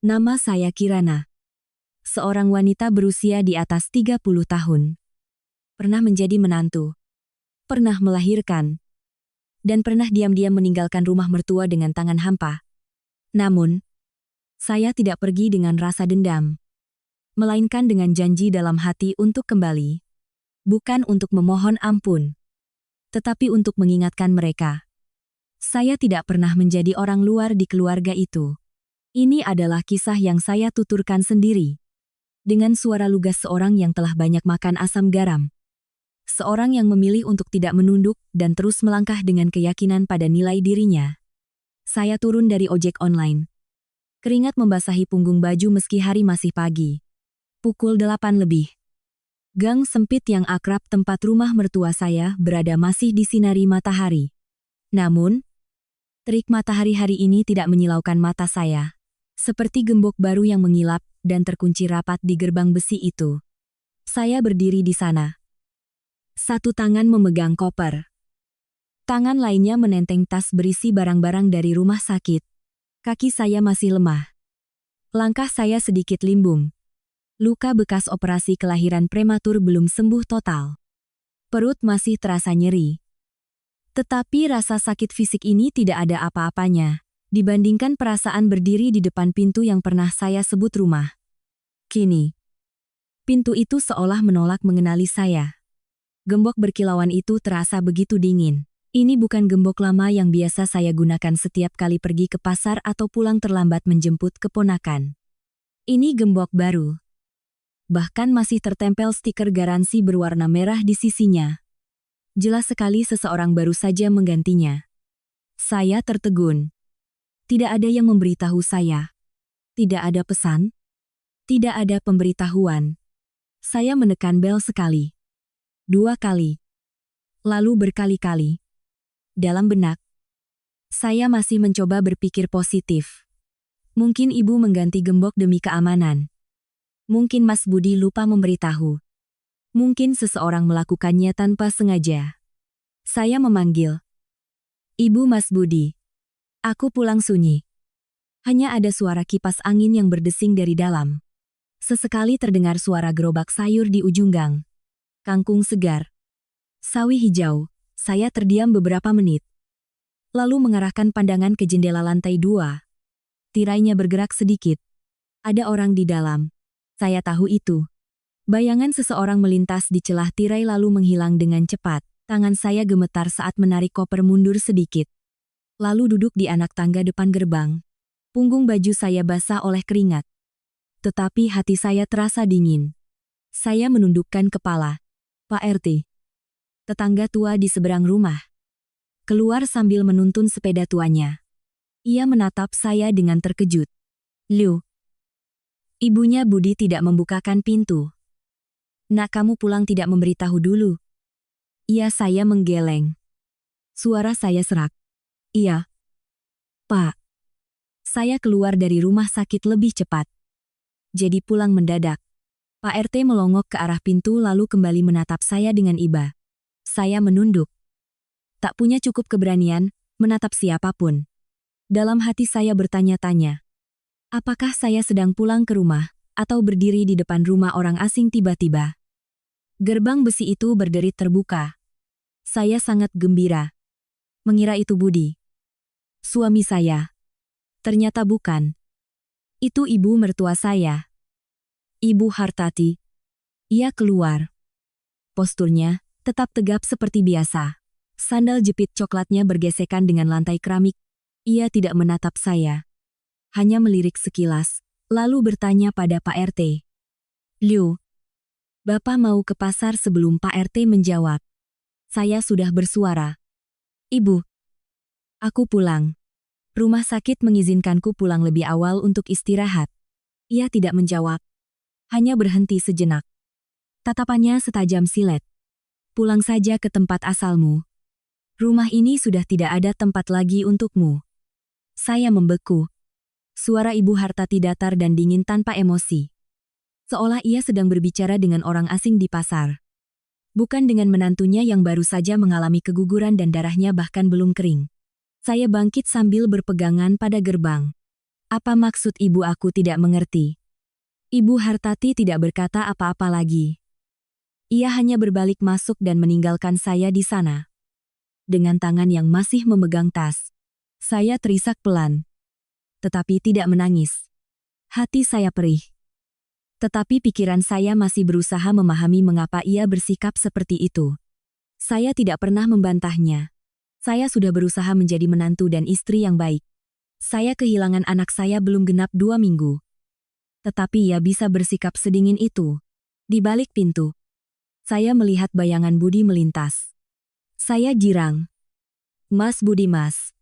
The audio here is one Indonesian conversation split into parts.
Nama saya Kirana. Seorang wanita berusia di atas 30 tahun. Pernah menjadi menantu. Pernah melahirkan. Dan pernah diam-diam meninggalkan rumah mertua dengan tangan hampa. Namun, saya tidak pergi dengan rasa dendam. Melainkan dengan janji dalam hati untuk kembali. Bukan untuk memohon ampun. Tetapi untuk mengingatkan mereka. Saya tidak pernah menjadi orang luar di keluarga itu. Ini adalah kisah yang saya tuturkan sendiri. Dengan suara lugas seorang yang telah banyak makan asam garam. Seorang yang memilih untuk tidak menunduk dan terus melangkah dengan keyakinan pada nilai dirinya. Saya turun dari ojek online. Keringat membasahi punggung baju meski hari masih pagi. Pukul 8 lebih. Gang sempit yang akrab tempat rumah mertua saya berada masih disinari matahari. Namun, terik matahari hari ini tidak menyilaukan mata saya. Seperti gembok baru yang mengilap dan terkunci rapat di gerbang besi itu. Saya berdiri di sana. Satu tangan memegang koper. Tangan lainnya menenteng tas berisi barang-barang dari rumah sakit. Kaki saya masih lemah. Langkah saya sedikit limbung. Luka bekas operasi kelahiran prematur belum sembuh total. Perut masih terasa nyeri. Tetapi rasa sakit fisik ini tidak ada apa-apanya, dibandingkan perasaan berdiri di depan pintu yang pernah saya sebut rumah. Kini, pintu itu seolah menolak mengenali saya. Gembok berkilauan itu terasa begitu dingin. Ini bukan gembok lama yang biasa saya gunakan setiap kali pergi ke pasar atau pulang terlambat menjemput keponakan. Ini gembok baru. Bahkan masih tertempel stiker garansi berwarna merah di sisinya. Jelas sekali seseorang baru saja menggantinya. Saya tertegun. Tidak ada yang memberitahu saya. Tidak ada pesan. Tidak ada pemberitahuan. Saya menekan bel sekali. 2 kali. Lalu berkali-kali. Dalam benak, saya masih mencoba berpikir positif. Mungkin ibu mengganti gembok demi keamanan. Mungkin Mas Budi lupa memberitahu. Mungkin seseorang melakukannya tanpa sengaja. Saya memanggil. Ibu Mas Budi. Aku pulang sunyi. Hanya ada suara kipas angin yang berdesing dari dalam. Sesekali terdengar suara gerobak sayur di ujung gang. Kangkung segar. Sawi hijau. Saya terdiam beberapa menit. Lalu mengarahkan pandangan ke jendela lantai 2. Tirainya bergerak sedikit. Ada orang di dalam. Saya tahu itu. Bayangan seseorang melintas di celah tirai lalu menghilang dengan cepat. Tangan saya gemetar saat menarik koper mundur sedikit. Lalu duduk di anak tangga depan gerbang. Punggung baju saya basah oleh keringat. Tetapi hati saya terasa dingin. Saya menundukkan kepala. Pak RT. Tetangga tua di seberang rumah. Keluar sambil menuntun sepeda tuanya. Ia menatap saya dengan terkejut. Liu. Ibunya Budi tidak membukakan pintu. Nak, kamu pulang tidak memberitahu dulu. Iya, saya menggeleng. Suara saya serak. Iya. Pak. Saya keluar dari rumah sakit lebih cepat. Jadi pulang mendadak. Pak RT melongok ke arah pintu lalu kembali menatap saya dengan iba. Saya menunduk. Tak punya cukup keberanian menatap siapapun. Dalam hati saya bertanya-tanya. Apakah saya sedang pulang ke rumah atau berdiri di depan rumah orang asing tiba-tiba? Gerbang besi itu berderit terbuka. Saya sangat gembira. Mengira itu Budi. Suami saya. Ternyata bukan. Itu ibu mertua saya. Ibu Hartati. Ia keluar. Posturnya tetap tegap seperti biasa. Sandal jepit coklatnya bergesekan dengan lantai keramik. Ia tidak menatap saya. Hanya melirik sekilas, lalu bertanya pada Pak RT. Liu. Bapak mau ke pasar sebelum Pak RT menjawab. Saya sudah bersuara. Ibu. Aku pulang. Rumah sakit mengizinkanku pulang lebih awal untuk istirahat. Ia tidak menjawab. Hanya berhenti sejenak. Tatapannya setajam silet. Pulang saja ke tempat asalmu. Rumah ini sudah tidak ada tempat lagi untukmu. Saya membeku. Suara Ibu Hartati datar dan dingin tanpa emosi. Seolah ia sedang berbicara dengan orang asing di pasar. Bukan dengan menantunya yang baru saja mengalami keguguran dan darahnya bahkan belum kering. Saya bangkit sambil berpegangan pada gerbang. Apa maksud ibu? Aku tidak mengerti. Ibu Hartati tidak berkata apa-apa lagi. Ia hanya berbalik masuk dan meninggalkan saya di sana. Dengan tangan yang masih memegang tas, saya terisak pelan. Tetapi tidak menangis. Hati saya perih. Tetapi pikiran saya masih berusaha memahami mengapa ia bersikap seperti itu. Saya tidak pernah membantahnya. Saya sudah berusaha menjadi menantu dan istri yang baik. Saya kehilangan anak saya belum genap 2 minggu. Tetapi ia bisa bersikap sedingin itu. Di balik pintu, saya melihat bayangan Budi melintas. Saya girang. Mas Budi, Mas.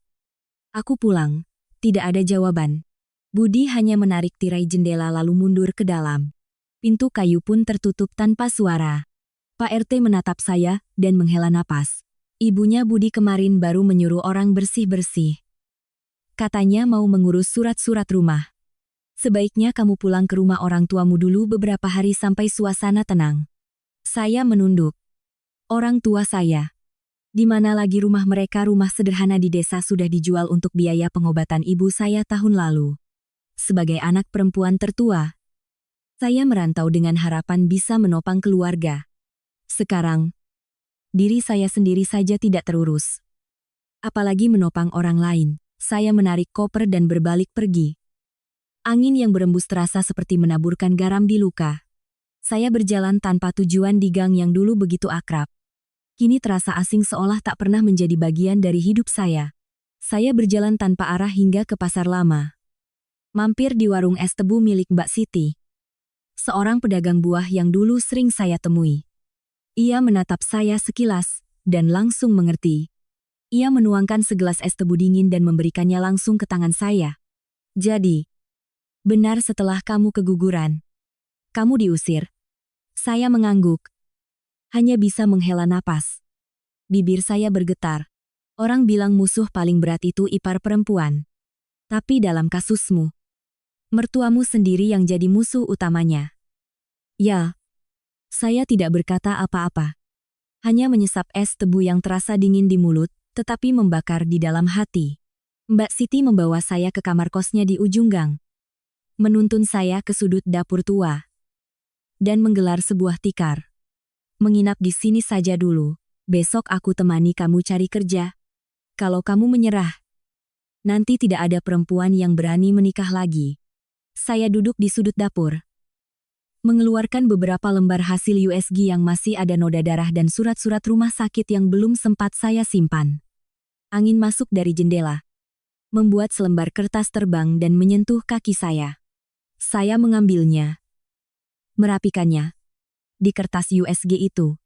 Aku pulang. Tidak ada jawaban. Budi hanya menarik tirai jendela lalu mundur ke dalam. Pintu kayu pun tertutup tanpa suara. Pak RT menatap saya dan menghela napas. Ibunya Budi kemarin baru menyuruh orang bersih-bersih. Katanya mau mengurus surat-surat rumah. Sebaiknya kamu pulang ke rumah orang tuamu dulu beberapa hari sampai suasana tenang. Saya menunduk. Orang tua saya. Di mana lagi rumah mereka? Rumah sederhana di desa sudah dijual untuk biaya pengobatan ibu saya tahun lalu. Sebagai anak perempuan tertua, saya merantau dengan harapan bisa menopang keluarga. Sekarang, diri saya sendiri saja tidak terurus. Apalagi menopang orang lain. Saya menarik koper dan berbalik pergi. Angin yang berembus terasa seperti menaburkan garam di luka. Saya berjalan tanpa tujuan di gang yang dulu begitu akrab. Kini terasa asing seolah tak pernah menjadi bagian dari hidup saya. Saya berjalan tanpa arah hingga ke pasar lama. Mampir di warung es tebu milik Mbak Siti. Seorang pedagang buah yang dulu sering saya temui. Ia menatap saya sekilas, dan langsung mengerti. Ia menuangkan segelas es tebu dingin dan memberikannya langsung ke tangan saya. Jadi, benar setelah kamu keguguran. Kamu diusir. Saya mengangguk. Hanya bisa menghela napas. Bibir saya bergetar. Orang bilang musuh paling berat itu ipar perempuan. Tapi dalam kasusmu, mertuamu sendiri yang jadi musuh utamanya. Ya, saya tidak berkata apa-apa. Hanya menyesap es tebu yang terasa dingin di mulut, tetapi membakar di dalam hati. Mbak Siti membawa saya ke kamar kosnya di ujung gang. Menuntun saya ke sudut dapur tua. Dan menggelar sebuah tikar. Menginap di sini saja dulu. Besok aku temani kamu cari kerja. Kalau kamu menyerah, nanti tidak ada perempuan yang berani menikah lagi. Saya duduk di sudut dapur. Mengeluarkan beberapa lembar hasil USG yang masih ada noda darah dan surat-surat rumah sakit yang belum sempat saya simpan. Angin masuk dari jendela, membuat selembar kertas terbang dan menyentuh kaki saya. Saya mengambilnya, merapikannya. Di kertas USG itu,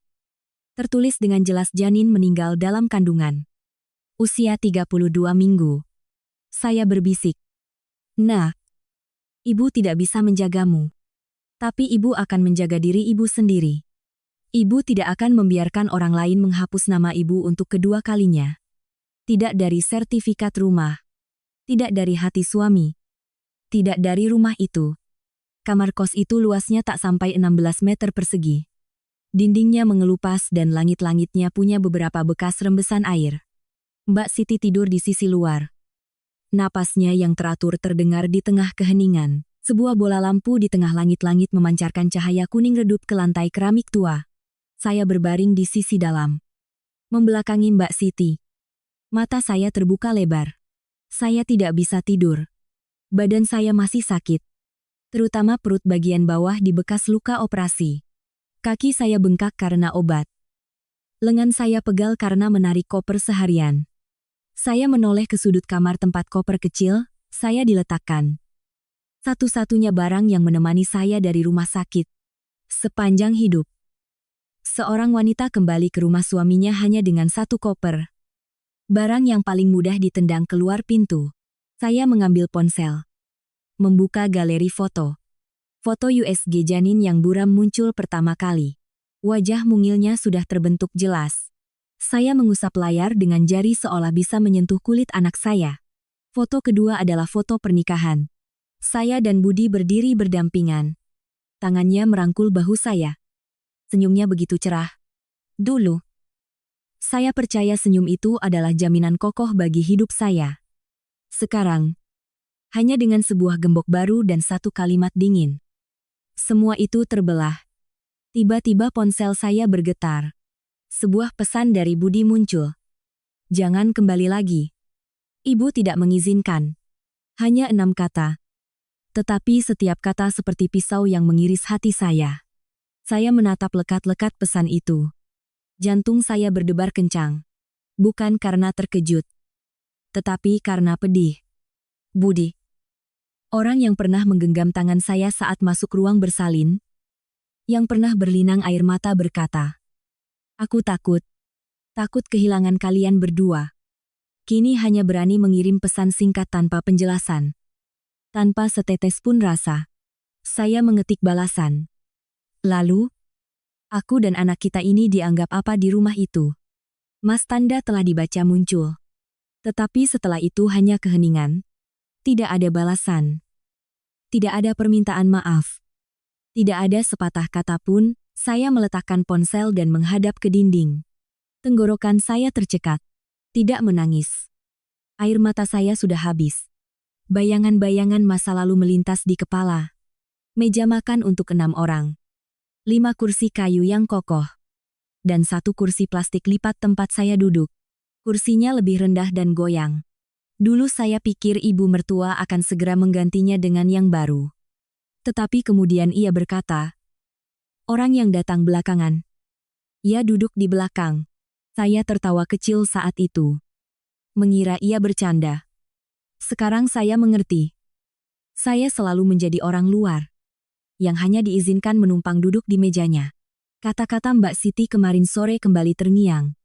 tertulis dengan jelas janin meninggal dalam kandungan. Usia 32 minggu. Saya berbisik. Nah, ibu tidak bisa menjagamu. Tapi ibu akan menjaga diri ibu sendiri. Ibu tidak akan membiarkan orang lain menghapus nama ibu untuk kedua kalinya. Tidak dari sertifikat rumah. Tidak dari hati suami. Tidak dari rumah itu. Kamar kos itu luasnya tak sampai 16 meter persegi. Dindingnya mengelupas dan langit-langitnya punya beberapa bekas rembesan air. Mbak Siti tidur di sisi luar. Napasnya yang teratur terdengar di tengah keheningan. Sebuah bola lampu di tengah langit-langit memancarkan cahaya kuning redup ke lantai keramik tua. Saya berbaring di sisi dalam, membelakangi Mbak Siti. Mata saya terbuka lebar. Saya tidak bisa tidur. Badan saya masih sakit. Terutama perut bagian bawah di bekas luka operasi. Kaki saya bengkak karena obat. Lengan saya pegal karena menarik koper seharian. Saya menoleh ke sudut kamar tempat koper kecil, saya diletakkan. Satu-satunya barang yang menemani saya dari rumah sakit. Sepanjang hidup. Seorang wanita kembali ke rumah suaminya hanya dengan satu koper. Barang yang paling mudah ditendang keluar pintu. Saya mengambil ponsel. Membuka galeri foto. Foto USG janin yang buram muncul pertama kali. Wajah mungilnya sudah terbentuk jelas. Saya mengusap layar dengan jari seolah bisa menyentuh kulit anak saya. Foto kedua adalah foto pernikahan. Saya dan Budi berdiri berdampingan. Tangannya merangkul bahu saya. Senyumnya begitu cerah. Dulu, saya percaya senyum itu adalah jaminan kokoh bagi hidup saya. Sekarang, Hanya dengan sebuah gembok baru dan satu kalimat dingin. Semua itu terbelah. Tiba-tiba ponsel saya bergetar. Sebuah pesan dari Budi muncul. Jangan kembali lagi. Ibu tidak mengizinkan. Hanya 6 kata. Tetapi setiap kata seperti pisau yang mengiris hati saya. Saya menatap lekat-lekat pesan itu. Jantung saya berdebar kencang. Bukan karena terkejut. Tetapi karena pedih. Budi. Orang yang pernah menggenggam tangan saya saat masuk ruang bersalin. Yang pernah berlinang air mata berkata. Aku takut. Takut kehilangan kalian berdua. Kini hanya berani mengirim pesan singkat tanpa penjelasan. Tanpa setetes pun rasa. Saya mengetik balasan. Lalu, aku dan anak kita ini dianggap apa di rumah itu? Mas tanda telah dibaca muncul. Tetapi setelah itu hanya keheningan. Tidak ada balasan. Tidak ada permintaan maaf. Tidak ada sepatah kata pun. Saya meletakkan ponsel dan menghadap ke dinding. Tenggorokan saya tercekat. Tidak menangis. Air mata saya sudah habis. Bayangan-bayangan masa lalu melintas di kepala. Meja makan untuk 6 orang. 5 kursi kayu yang kokoh. Dan 1 kursi plastik lipat tempat saya duduk. Kursinya lebih rendah dan goyang. Dulu saya pikir ibu mertua akan segera menggantinya dengan yang baru. Tetapi kemudian ia berkata, orang yang datang belakangan. Ia duduk di belakang. Saya tertawa kecil saat itu. Mengira ia bercanda. Sekarang saya mengerti. Saya selalu menjadi orang luar. Yang hanya diizinkan menumpang duduk di mejanya. Kata-kata Mbak Siti kemarin sore kembali terngiang.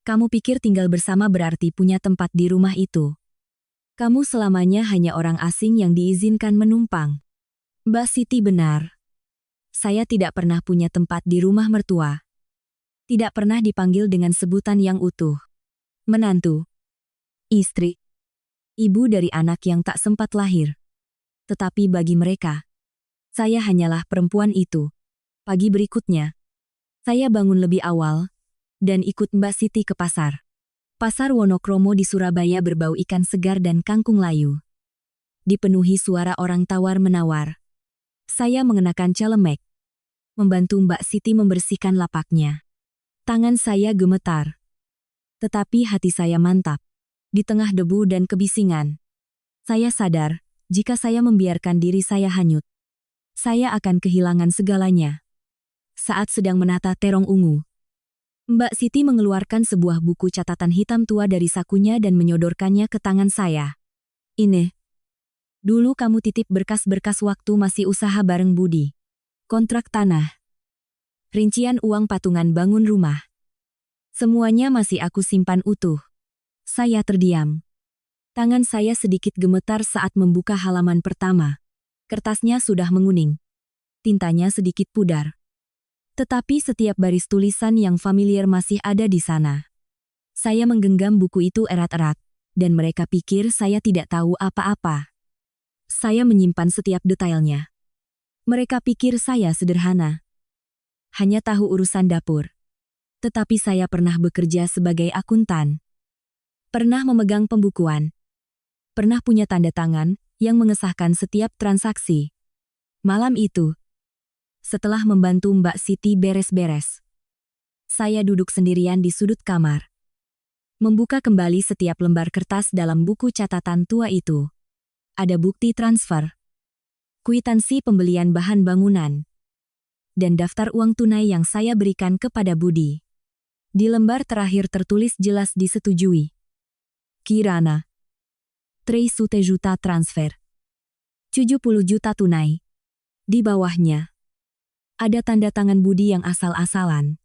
Kamu pikir tinggal bersama berarti punya tempat di rumah itu. Kamu selamanya hanya orang asing yang diizinkan menumpang. Mbak Siti benar. Saya tidak pernah punya tempat di rumah mertua. Tidak pernah dipanggil dengan sebutan yang utuh. Menantu. Istri. Ibu dari anak yang tak sempat lahir. Tetapi bagi mereka, saya hanyalah perempuan itu. Pagi berikutnya, saya bangun lebih awal dan ikut Mbak Siti ke pasar. Pasar Wonokromo di Surabaya berbau ikan segar dan kangkung layu. Dipenuhi suara orang tawar-menawar. Saya mengenakan celemek. Membantu Mbak Siti membersihkan lapaknya. Tangan saya gemetar. Tetapi hati saya mantap. Di tengah debu dan kebisingan. Saya sadar, jika saya membiarkan diri saya hanyut, saya akan kehilangan segalanya. Saat sedang menata terong ungu, Mbak Siti mengeluarkan sebuah buku catatan hitam tua dari sakunya dan menyodorkannya ke tangan saya. Ini. Dulu kamu titip berkas-berkas waktu masih usaha bareng Budi. Kontrak tanah. Rincian uang patungan bangun rumah. Semuanya masih aku simpan utuh. Saya terdiam. Tangan saya sedikit gemetar saat membuka halaman pertama. Kertasnya sudah menguning. Tintanya sedikit pudar. Tetapi setiap baris tulisan yang familiar masih ada di sana. Saya menggenggam buku itu erat-erat, dan mereka pikir saya tidak tahu apa-apa. Saya menyimpan setiap detailnya. Mereka pikir saya sederhana. Hanya tahu urusan dapur. Tetapi saya pernah bekerja sebagai akuntan. Pernah memegang pembukuan. Pernah punya tanda tangan yang mengesahkan setiap transaksi. Malam itu, setelah membantu Mbak Siti beres-beres, saya duduk sendirian di sudut kamar. Membuka kembali setiap lembar kertas dalam buku catatan tua itu. Ada bukti transfer, kwitansi pembelian bahan bangunan, dan daftar uang tunai yang saya berikan kepada Budi. Di lembar terakhir tertulis jelas disetujui. Kirana. 30 juta transfer. 70 juta tunai. Di bawahnya ada tanda tangan Budi yang asal-asalan.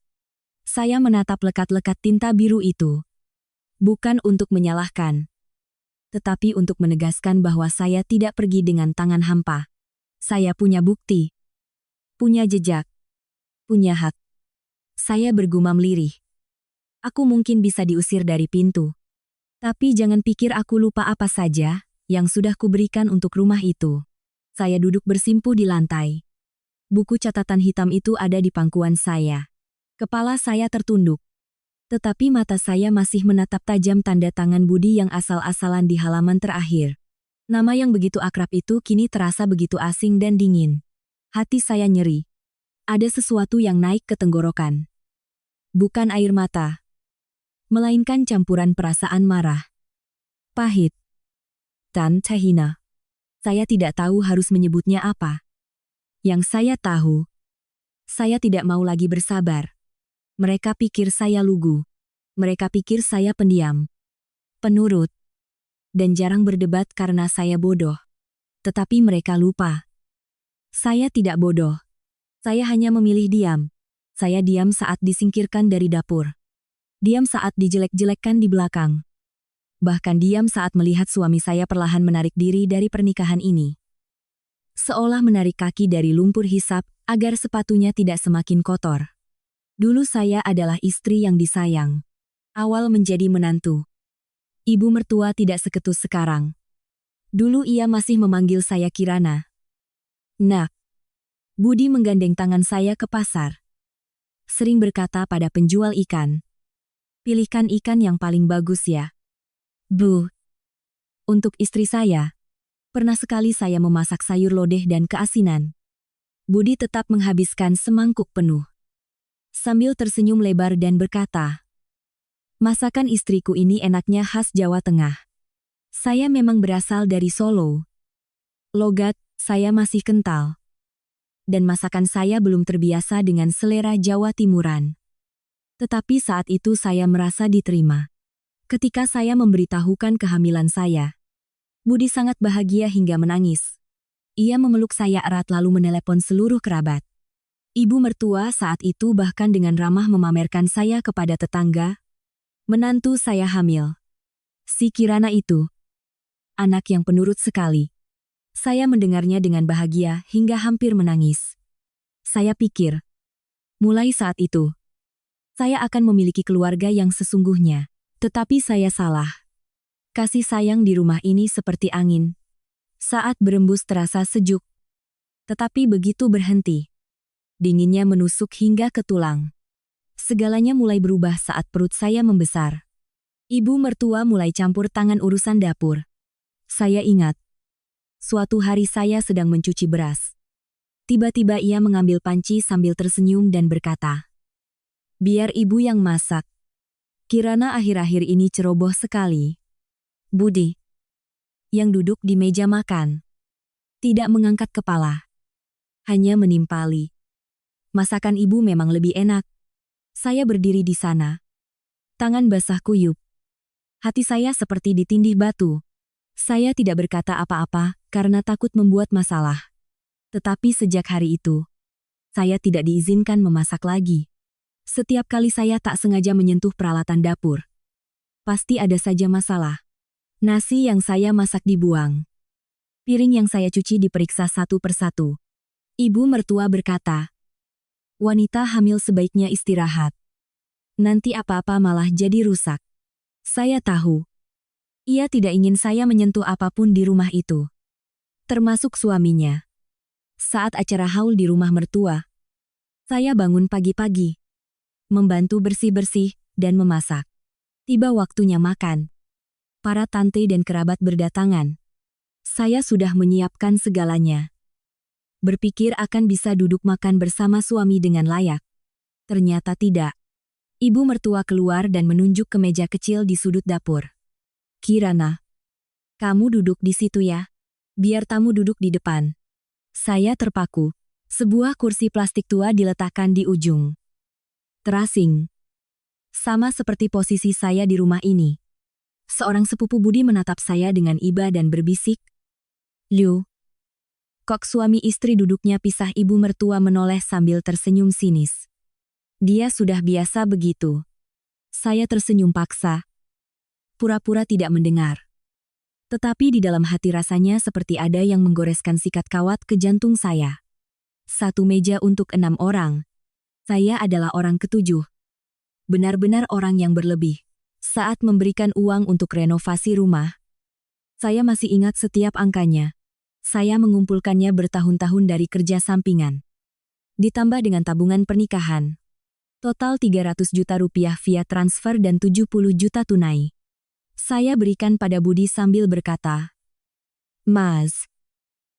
Saya menatap lekat-lekat tinta biru itu. Bukan untuk menyalahkan, tetapi untuk menegaskan bahwa saya tidak pergi dengan tangan hampa. Saya punya bukti. Punya jejak. Punya hak. Saya bergumam lirih. Aku mungkin bisa diusir dari pintu. Tapi jangan pikir aku lupa apa saja yang sudah kuberikan untuk rumah itu. Saya duduk bersimpuh di lantai. Buku catatan hitam itu ada di pangkuan saya. Kepala saya tertunduk. Tetapi mata saya masih menatap tajam tanda tangan Budi yang asal-asalan di halaman terakhir. Nama yang begitu akrab itu kini terasa begitu asing dan dingin. Hati saya nyeri. Ada sesuatu yang naik ke tenggorokan. Bukan air mata, melainkan campuran perasaan marah, pahit, dan terhina. Saya tidak tahu harus menyebutnya apa. Yang saya tahu, saya tidak mau lagi bersabar. Mereka pikir saya lugu. Mereka pikir saya pendiam, penurut, dan jarang berdebat karena saya bodoh. Tetapi mereka lupa. Saya tidak bodoh. Saya hanya memilih diam. Saya diam saat disingkirkan dari dapur. Diam saat dijelek-jelekkan di belakang. Bahkan diam saat melihat suami saya perlahan menarik diri dari pernikahan ini. Seolah menarik kaki dari lumpur hisap agar sepatunya tidak semakin kotor. Dulu saya adalah istri yang disayang. Awal menjadi menantu. Ibu mertua tidak seketus sekarang. Dulu ia masih memanggil saya Kirana. Nak. Budi menggandeng tangan saya ke pasar. Sering berkata pada penjual ikan. Pilihkan ikan yang paling bagus ya. Bu. Untuk istri saya. Pernah sekali saya memasak sayur lodeh dan keasinan. Budi tetap menghabiskan semangkuk penuh. Sambil tersenyum lebar dan berkata, masakan istriku ini enaknya khas Jawa Tengah. Saya memang berasal dari Solo. Logat, saya masih kental. Dan masakan saya belum terbiasa dengan selera Jawa Timuran. Tetapi saat itu saya merasa diterima. Ketika saya memberitahukan kehamilan saya, Budi sangat bahagia hingga menangis. Ia memeluk saya erat lalu menelepon seluruh kerabat. Ibu mertua saat itu bahkan dengan ramah memamerkan saya kepada tetangga. Menantu saya hamil. Si Kirana itu. Anak yang penurut sekali. Saya mendengarnya dengan bahagia hingga hampir menangis. Saya pikir, mulai saat itu, saya akan memiliki keluarga yang sesungguhnya. Tetapi saya salah. Kasih sayang di rumah ini seperti angin. Saat berembus terasa sejuk. Tetapi begitu berhenti, dinginnya menusuk hingga ke tulang. Segalanya mulai berubah saat perut saya membesar. Ibu mertua mulai campur tangan urusan dapur. Saya ingat. Suatu hari saya sedang mencuci beras. Tiba-tiba ia mengambil panci sambil tersenyum dan berkata, biar ibu yang masak. Kirana akhir-akhir ini ceroboh sekali. Budi, yang duduk di meja makan, tidak mengangkat kepala. Hanya menimpali. Masakan ibu memang lebih enak. Saya berdiri di sana. Tangan basah kuyup. Hati saya seperti ditindih batu. Saya tidak berkata apa-apa karena takut membuat masalah. Tetapi sejak hari itu, saya tidak diizinkan memasak lagi. Setiap kali saya tak sengaja menyentuh peralatan dapur, pasti ada saja masalah. Nasi yang saya masak dibuang. Piring yang saya cuci diperiksa satu persatu. Ibu mertua berkata, wanita hamil sebaiknya istirahat. Nanti apa-apa malah jadi rusak. Saya tahu. Ia tidak ingin saya menyentuh apapun di rumah itu. Termasuk suaminya. Saat acara haul di rumah mertua, saya bangun pagi-pagi, membantu bersih-bersih dan memasak. Tiba waktunya makan. Para tante dan kerabat berdatangan. Saya sudah menyiapkan segalanya. Berpikir akan bisa duduk makan bersama suami dengan layak. Ternyata tidak. Ibu mertua keluar dan menunjuk ke meja kecil di sudut dapur. Kirana, kamu duduk di situ ya. Biar tamu duduk di depan. Saya terpaku. Sebuah kursi plastik tua diletakkan di ujung. Terasing. Sama seperti posisi saya di rumah ini. Seorang sepupu Budi menatap saya dengan iba dan berbisik, Liu. Kok suami istri duduknya pisah? Ibu mertua menoleh sambil tersenyum sinis. Dia sudah biasa begitu. Saya tersenyum paksa. Pura-pura tidak mendengar. Tetapi di dalam hati rasanya seperti ada yang menggoreskan sikat kawat ke jantung saya. Satu meja untuk 6 orang. Saya adalah orang ketujuh. Benar-benar orang yang berlebih. Saat memberikan uang untuk renovasi rumah, saya masih ingat setiap angkanya. Saya mengumpulkannya bertahun-tahun dari kerja sampingan. Ditambah dengan tabungan pernikahan. Total 300 juta rupiah via transfer dan 70 juta tunai. Saya berikan pada Budi sambil berkata, Mas,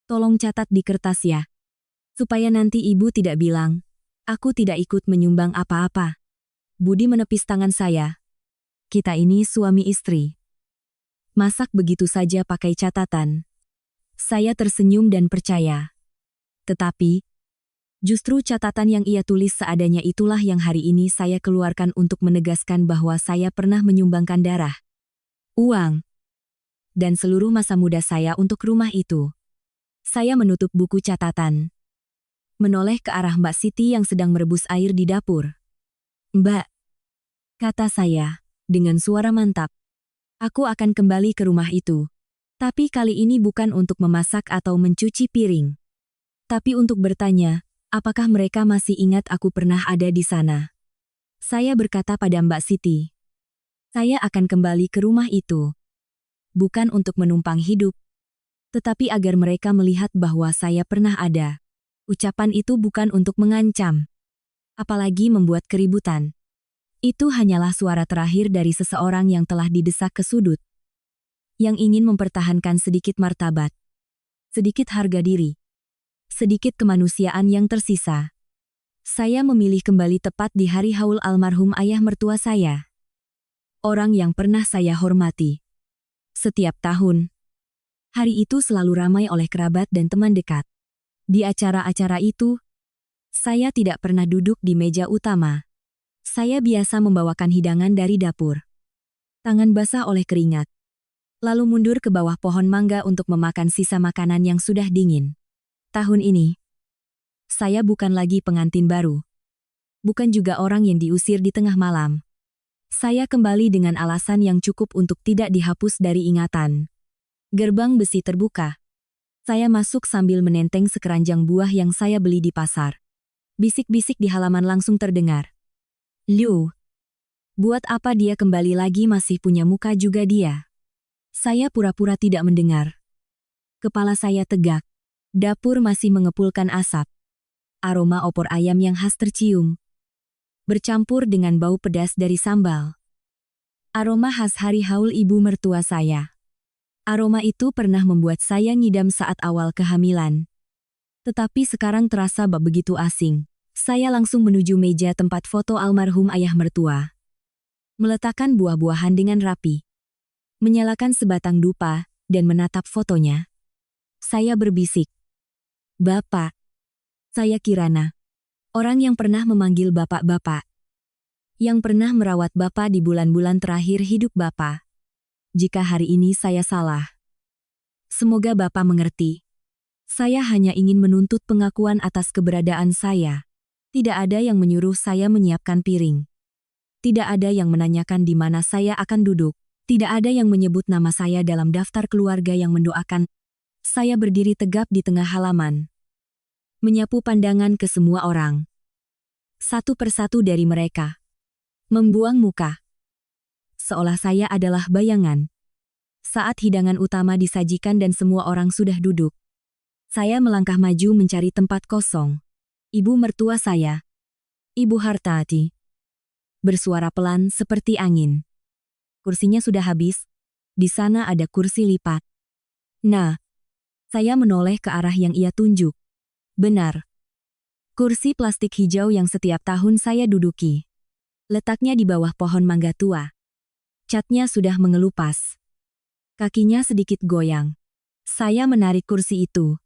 tolong catat di kertas ya. Supaya nanti ibu tidak bilang, aku tidak ikut menyumbang apa-apa. Budi menepis tangan saya. Kita ini suami istri. Masak begitu saja pakai catatan. Saya tersenyum dan percaya. Tetapi, justru catatan yang ia tulis seadanya itulah yang hari ini saya keluarkan untuk menegaskan bahwa saya pernah menyumbangkan darah, uang, dan seluruh masa muda saya untuk rumah itu. Saya menutup buku catatan. Menoleh ke arah Mbak Siti yang sedang merebus air di dapur. Mbak, kata saya, dengan suara mantap. Aku akan kembali ke rumah itu. Tapi kali ini bukan untuk memasak atau mencuci piring. Tapi untuk bertanya, apakah mereka masih ingat aku pernah ada di sana? Saya berkata pada Mbak Siti. Saya akan kembali ke rumah itu. Bukan untuk menumpang hidup, tetapi agar mereka melihat bahwa saya pernah ada. Ucapan itu bukan untuk mengancam, apalagi membuat keributan. Itu hanyalah suara terakhir dari seseorang yang telah didesak ke sudut, yang ingin mempertahankan sedikit martabat, sedikit harga diri, sedikit kemanusiaan yang tersisa. Saya memilih kembali tepat di hari haul almarhum ayah mertua saya. Orang yang pernah saya hormati. Setiap tahun, hari itu selalu ramai oleh kerabat dan teman dekat. Di acara-acara itu, saya tidak pernah duduk di meja utama. Saya biasa membawakan hidangan dari dapur. Tangan basah oleh keringat. Lalu mundur ke bawah pohon mangga untuk memakan sisa makanan yang sudah dingin. Tahun ini, saya bukan lagi pengantin baru. Bukan juga orang yang diusir di tengah malam. Saya kembali dengan alasan yang cukup untuk tidak dihapus dari ingatan. Gerbang besi terbuka. Saya masuk sambil menenteng sekeranjang buah yang saya beli di pasar. Bisik-bisik di halaman langsung terdengar. Liu, buat apa dia kembali lagi, masih punya muka juga dia? Saya pura-pura tidak mendengar. Kepala saya tegak. Dapur masih mengepulkan asap. Aroma opor ayam yang khas tercium, bercampur dengan bau pedas dari sambal. Aroma khas hari haul ibu mertua saya. Aroma itu pernah membuat saya ngidam saat awal kehamilan. Tetapi sekarang terasa begitu asing. Saya langsung menuju meja tempat foto almarhum ayah mertua. Meletakkan buah-buahan dengan rapi. Menyalakan sebatang dupa, dan menatap fotonya. Saya berbisik. Bapak. Saya Kirana. Orang yang pernah memanggil bapak-bapak. Yang pernah merawat bapak di bulan-bulan terakhir hidup bapak. Jika hari ini saya salah, semoga bapak mengerti. Saya hanya ingin menuntut pengakuan atas keberadaan saya. Tidak ada yang menyuruh saya menyiapkan piring. Tidak ada yang menanyakan di mana saya akan duduk. Tidak ada yang menyebut nama saya dalam daftar keluarga yang mendoakan. Saya berdiri tegap di tengah halaman. Menyapu pandangan ke semua orang. Satu persatu dari mereka. Membuang muka. Seolah saya adalah bayangan. Saat hidangan utama disajikan dan semua orang sudah duduk, saya melangkah maju mencari tempat kosong. Ibu mertua saya, Ibu Hartati, bersuara pelan seperti angin. Kursinya sudah habis. Di sana ada kursi lipat. Nah, saya menoleh ke arah yang ia tunjuk. Benar. Kursi plastik hijau yang setiap tahun saya duduki. Letaknya di bawah pohon mangga tua. Catnya sudah mengelupas. Kakinya sedikit goyang. Saya menarik kursi itu.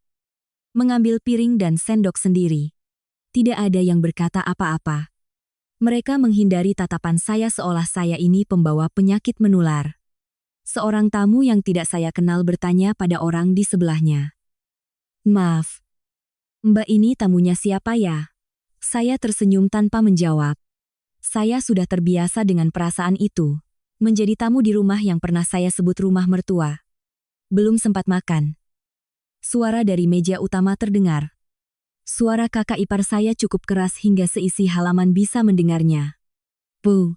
Mengambil piring dan sendok sendiri. Tidak ada yang berkata apa-apa. Mereka menghindari tatapan saya seolah saya ini pembawa penyakit menular. Seorang tamu yang tidak saya kenal bertanya pada orang di sebelahnya. Maaf, Mbak, ini tamunya siapa ya? Saya tersenyum tanpa menjawab. Saya sudah terbiasa dengan perasaan itu. Menjadi tamu di rumah yang pernah saya sebut rumah mertua. Belum sempat makan. Suara dari meja utama terdengar. Suara kakak ipar saya cukup keras hingga seisi halaman bisa mendengarnya. Bu,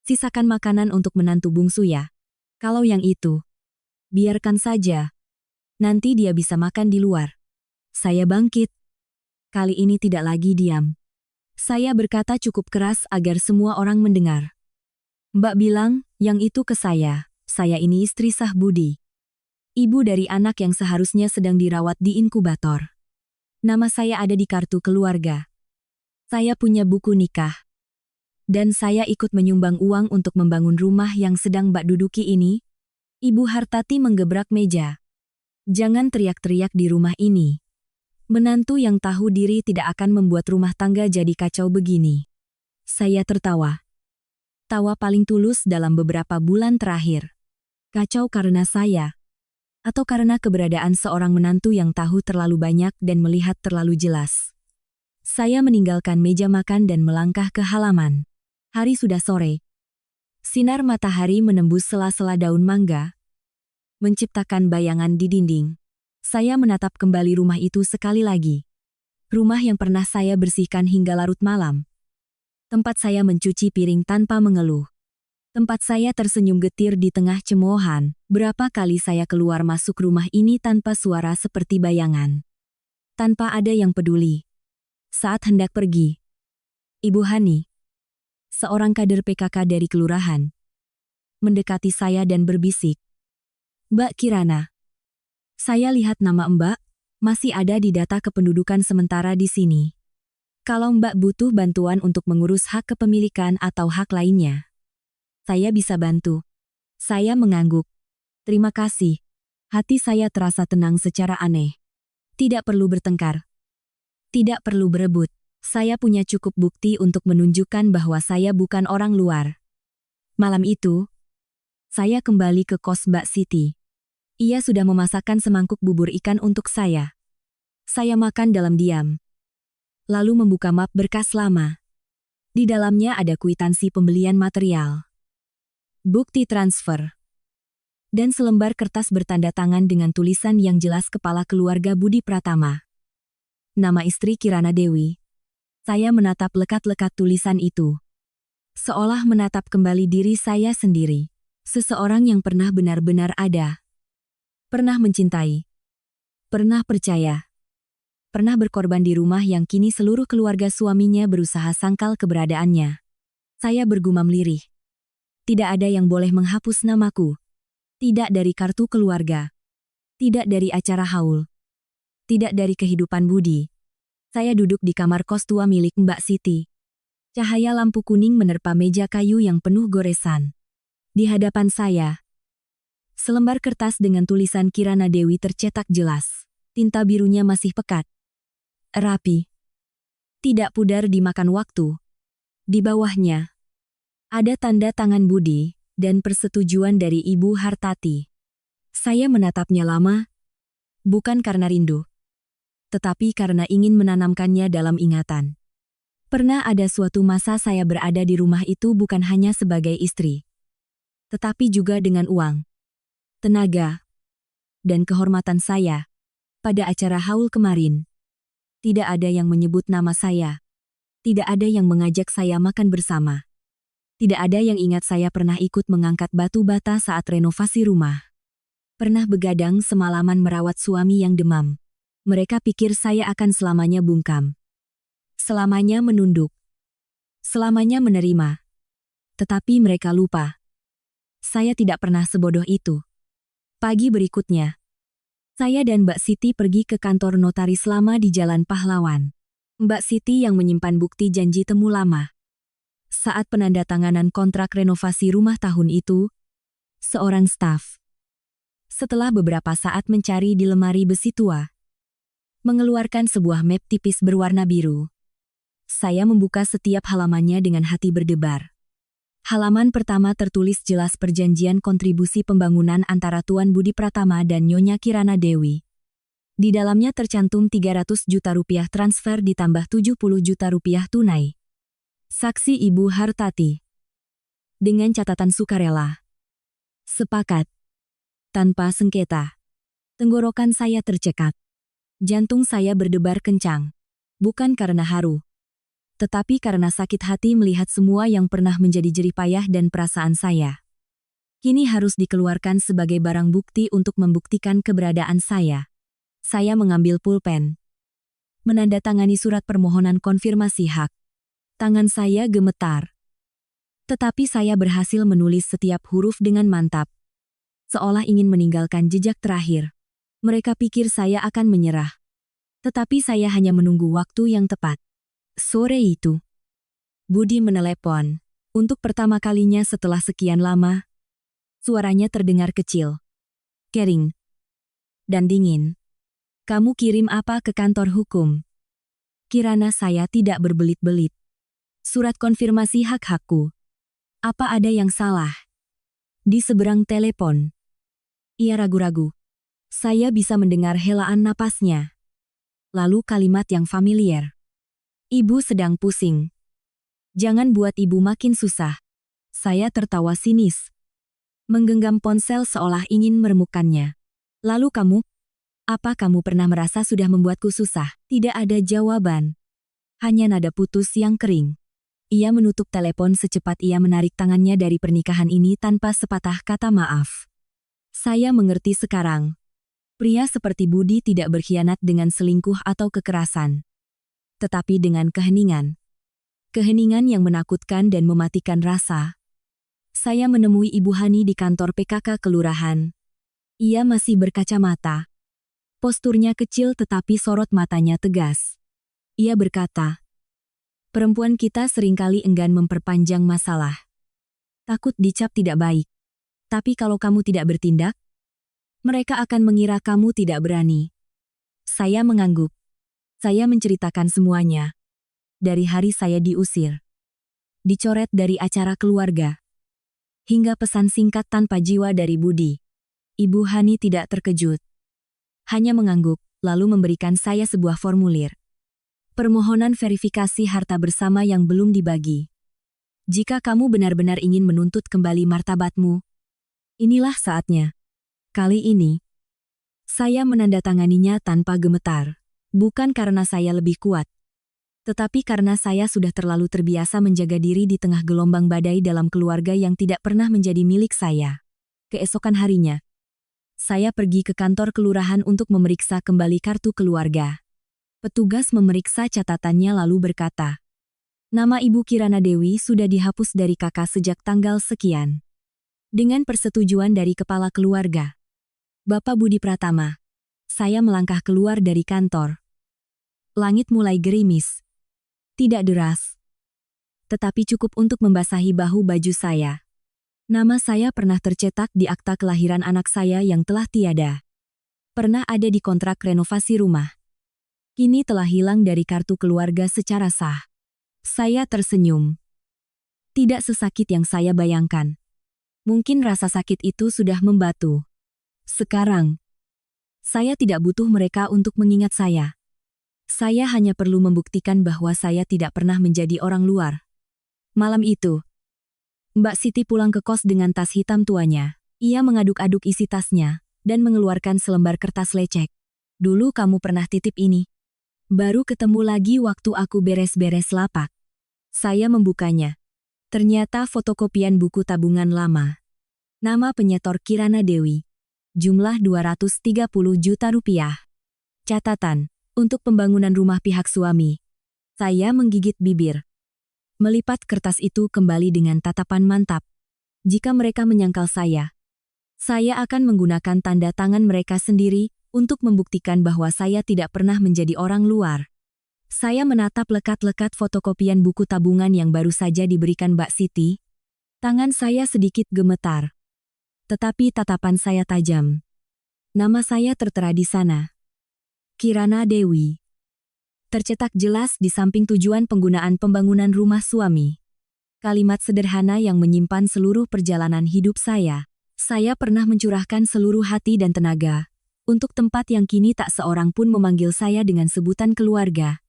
sisakan makanan untuk menantu bungsu ya. Kalau yang itu, biarkan saja. Nanti dia bisa makan di luar. Saya bangkit. Kali ini tidak lagi diam. Saya berkata cukup keras agar semua orang mendengar. Mbak bilang, yang itu ke saya ini istri sah Budi. Ibu dari anak yang seharusnya sedang dirawat di inkubator. Nama saya ada di kartu keluarga. Saya punya buku nikah. Dan saya ikut menyumbang uang untuk membangun rumah yang sedang Mbak duduki ini. Ibu Hartati menggebrak meja. Jangan teriak-teriak di rumah ini. Menantu yang tahu diri tidak akan membuat rumah tangga jadi kacau begini. Saya tertawa. Tawa paling tulus dalam beberapa bulan terakhir. Kacau karena saya. Atau karena keberadaan seorang menantu yang tahu terlalu banyak dan melihat terlalu jelas. Saya meninggalkan meja makan dan melangkah ke halaman. Hari sudah sore. Sinar matahari menembus sela-sela daun mangga, menciptakan bayangan di dinding. Saya menatap kembali rumah itu sekali lagi. Rumah yang pernah saya bersihkan hingga larut malam. Tempat saya mencuci piring tanpa mengeluh. Tempat saya tersenyum getir di tengah cemoohan. Berapa kali saya keluar masuk rumah ini tanpa suara seperti bayangan. Tanpa ada yang peduli. Saat hendak pergi, Ibu Hani, seorang kader PKK dari kelurahan, mendekati saya dan berbisik. Mbak Kirana, saya lihat nama Mbak masih ada di data kependudukan sementara di sini. Kalau Mbak butuh bantuan untuk mengurus hak kepemilikan atau hak lainnya, saya bisa bantu. Saya mengangguk. Terima kasih. Hati saya terasa tenang secara aneh. Tidak perlu bertengkar. Tidak perlu berebut. Saya punya cukup bukti untuk menunjukkan bahwa saya bukan orang luar. Malam itu, saya kembali ke kos Mbak Siti. Ia sudah memasakkan semangkuk bubur ikan untuk saya. Saya makan dalam diam. Lalu membuka map berkas lama. Di dalamnya ada kwitansi pembelian material, bukti transfer, dan selembar kertas bertanda tangan dengan tulisan yang jelas kepala keluarga Budi Pratama. Nama istri Kirana Dewi. Saya menatap lekat-lekat tulisan itu. Seolah menatap kembali diri saya sendiri. Seseorang yang pernah benar-benar ada. Pernah mencintai. Pernah percaya. Pernah berkorban di rumah yang kini seluruh keluarga suaminya berusaha sangkal keberadaannya. Saya bergumam lirih. Tidak ada yang boleh menghapus namaku. Tidak dari kartu keluarga. Tidak dari acara haul. Tidak dari kehidupan Budi. Saya duduk di kamar kos tua milik Mbak Siti. Cahaya lampu kuning menerpa meja kayu yang penuh goresan. Di hadapan saya, selembar kertas dengan tulisan Kirana Dewi tercetak jelas. Tinta birunya masih pekat. Rapi. Tidak pudar dimakan waktu. Di bawahnya, ada tanda tangan Budi dan persetujuan dari Ibu Hartati. Saya menatapnya lama, bukan karena rindu, tetapi karena ingin menanamkannya dalam ingatan. Pernah ada suatu masa saya berada di rumah itu bukan hanya sebagai istri, tetapi juga dengan uang, tenaga, dan kehormatan saya. Pada acara haul kemarin, tidak ada yang menyebut nama saya. Tidak ada yang mengajak saya makan bersama. Tidak ada yang ingat saya pernah ikut mengangkat batu bata saat renovasi rumah. Pernah begadang semalaman merawat suami yang demam. Mereka pikir saya akan selamanya bungkam. Selamanya menunduk. Selamanya menerima. Tetapi mereka lupa. Saya tidak pernah sebodoh itu. Pagi berikutnya, saya dan Mbak Siti pergi ke kantor notaris lama di Jalan Pahlawan. Mbak Siti yang menyimpan bukti janji temu lama. Saat penandatanganan kontrak renovasi rumah tahun itu, seorang staf, setelah beberapa saat mencari di lemari besi tua, mengeluarkan sebuah map tipis berwarna biru. Saya membuka setiap halamannya dengan hati berdebar. Halaman pertama tertulis jelas perjanjian kontribusi pembangunan antara Tuan Budi Pratama dan Nyonya Kirana Dewi. Di dalamnya tercantum 300 juta rupiah transfer ditambah 70 juta rupiah tunai. Saksi Ibu Hartati. Dengan catatan sukarela. Sepakat. Tanpa sengketa. Tenggorokan saya tercekat. Jantung saya berdebar kencang. Bukan karena haru, tetapi karena sakit hati melihat semua yang pernah menjadi jerih payah dan perasaan saya kini harus dikeluarkan sebagai barang bukti untuk membuktikan keberadaan saya. Saya mengambil pulpen, menandatangani surat permohonan konfirmasi hak. Tangan saya gemetar. Tetapi saya berhasil menulis setiap huruf dengan mantap. seolah ingin meninggalkan jejak terakhir. Mereka pikir saya akan menyerah. Tetapi saya hanya menunggu waktu yang tepat. Sore itu, Budi menelepon. Untuk pertama kalinya setelah sekian lama, suaranya terdengar kecil, kering, dan dingin. Kamu kirim apa ke kantor hukum? Kirana saya tidak berbelit-belit. Surat konfirmasi hak-hakku. Apa ada yang salah? Di seberang telepon. Ia ragu-ragu. Saya bisa mendengar helaan napasnya. Lalu kalimat yang familiar. Ibu sedang pusing. Jangan buat ibu makin susah. Saya tertawa sinis. Menggenggam ponsel seolah ingin meremukkannya. Lalu kamu? Apa kamu pernah merasa sudah membuatku susah? Tidak ada jawaban. Hanya nada putus yang kering. Ia menutup telepon secepat ia menarik tangannya dari pernikahan ini tanpa sepatah kata maaf. Saya mengerti sekarang. Pria seperti Budi tidak berkhianat dengan selingkuh atau kekerasan. Tetapi dengan keheningan. Keheningan yang menakutkan dan mematikan rasa. Saya menemui Ibu Hani di kantor PKK Kelurahan. Ia masih berkacamata. Posturnya kecil tetapi sorot matanya tegas. Ia berkata, perempuan kita seringkali enggan memperpanjang masalah. Takut dicap tidak baik. Tapi kalau kamu tidak bertindak, mereka akan mengira kamu tidak berani. Saya mengangguk. Saya menceritakan semuanya. Dari hari saya diusir. Dicoret dari acara keluarga. Hingga pesan singkat tanpa jiwa dari Budi. Ibu Hani tidak terkejut. Hanya mengangguk, lalu memberikan saya sebuah formulir. Permohonan verifikasi harta bersama yang belum dibagi. Jika kamu benar-benar ingin menuntut kembali martabatmu, inilah saatnya. Kali ini, saya menandatanganinya tanpa gemetar. Bukan karena saya lebih kuat. Tetapi karena saya sudah terlalu terbiasa menjaga diri di tengah gelombang badai dalam keluarga yang tidak pernah menjadi milik saya. Keesokan harinya, saya pergi ke kantor kelurahan untuk memeriksa kembali kartu keluarga. Petugas memeriksa catatannya lalu berkata, nama Ibu Kirana Dewi sudah dihapus dari kakak sejak tanggal sekian. Dengan persetujuan dari kepala keluarga, Bapak Budi Pratama, saya melangkah keluar dari kantor. Langit mulai gerimis. Tidak deras, tetapi cukup untuk membasahi bahu baju saya. Nama saya pernah tercetak di akta kelahiran anak saya yang telah tiada. Pernah ada di kontrak renovasi rumah. Kini telah hilang dari kartu keluarga secara sah. Saya tersenyum. Tidak sesakit yang saya bayangkan. Mungkin rasa sakit itu sudah membatu. Sekarang, saya tidak butuh mereka untuk mengingat saya. Saya hanya perlu membuktikan bahwa saya tidak pernah menjadi orang luar. Malam itu, Mbak Siti pulang ke kos dengan tas hitam tuanya. Ia mengaduk-aduk isi tasnya, dan mengeluarkan selembar kertas lecek. Dulu kamu pernah titip ini. Baru ketemu lagi waktu aku beres-beres lapak. Saya membukanya. Ternyata fotokopian buku tabungan lama. Nama penyetor Kirana Dewi. Jumlah 230 juta rupiah. Catatan. Untuk pembangunan rumah pihak suami. Saya menggigit bibir. Melipat kertas itu kembali dengan tatapan mantap. Jika mereka menyangkal saya akan menggunakan tanda tangan mereka sendiri untuk membuktikan bahwa saya tidak pernah menjadi orang luar. Saya menatap lekat-lekat fotokopian buku tabungan yang baru saja diberikan Mbak Siti. Tangan saya sedikit gemetar. Tetapi tatapan saya tajam. Nama saya tertera di sana. Kirana Dewi. Tercetak jelas di samping tujuan penggunaan pembangunan rumah suami. Kalimat sederhana yang menyimpan seluruh perjalanan hidup saya. Saya pernah mencurahkan seluruh hati dan tenaga untuk tempat yang kini tak seorang pun memanggil saya dengan sebutan keluarga.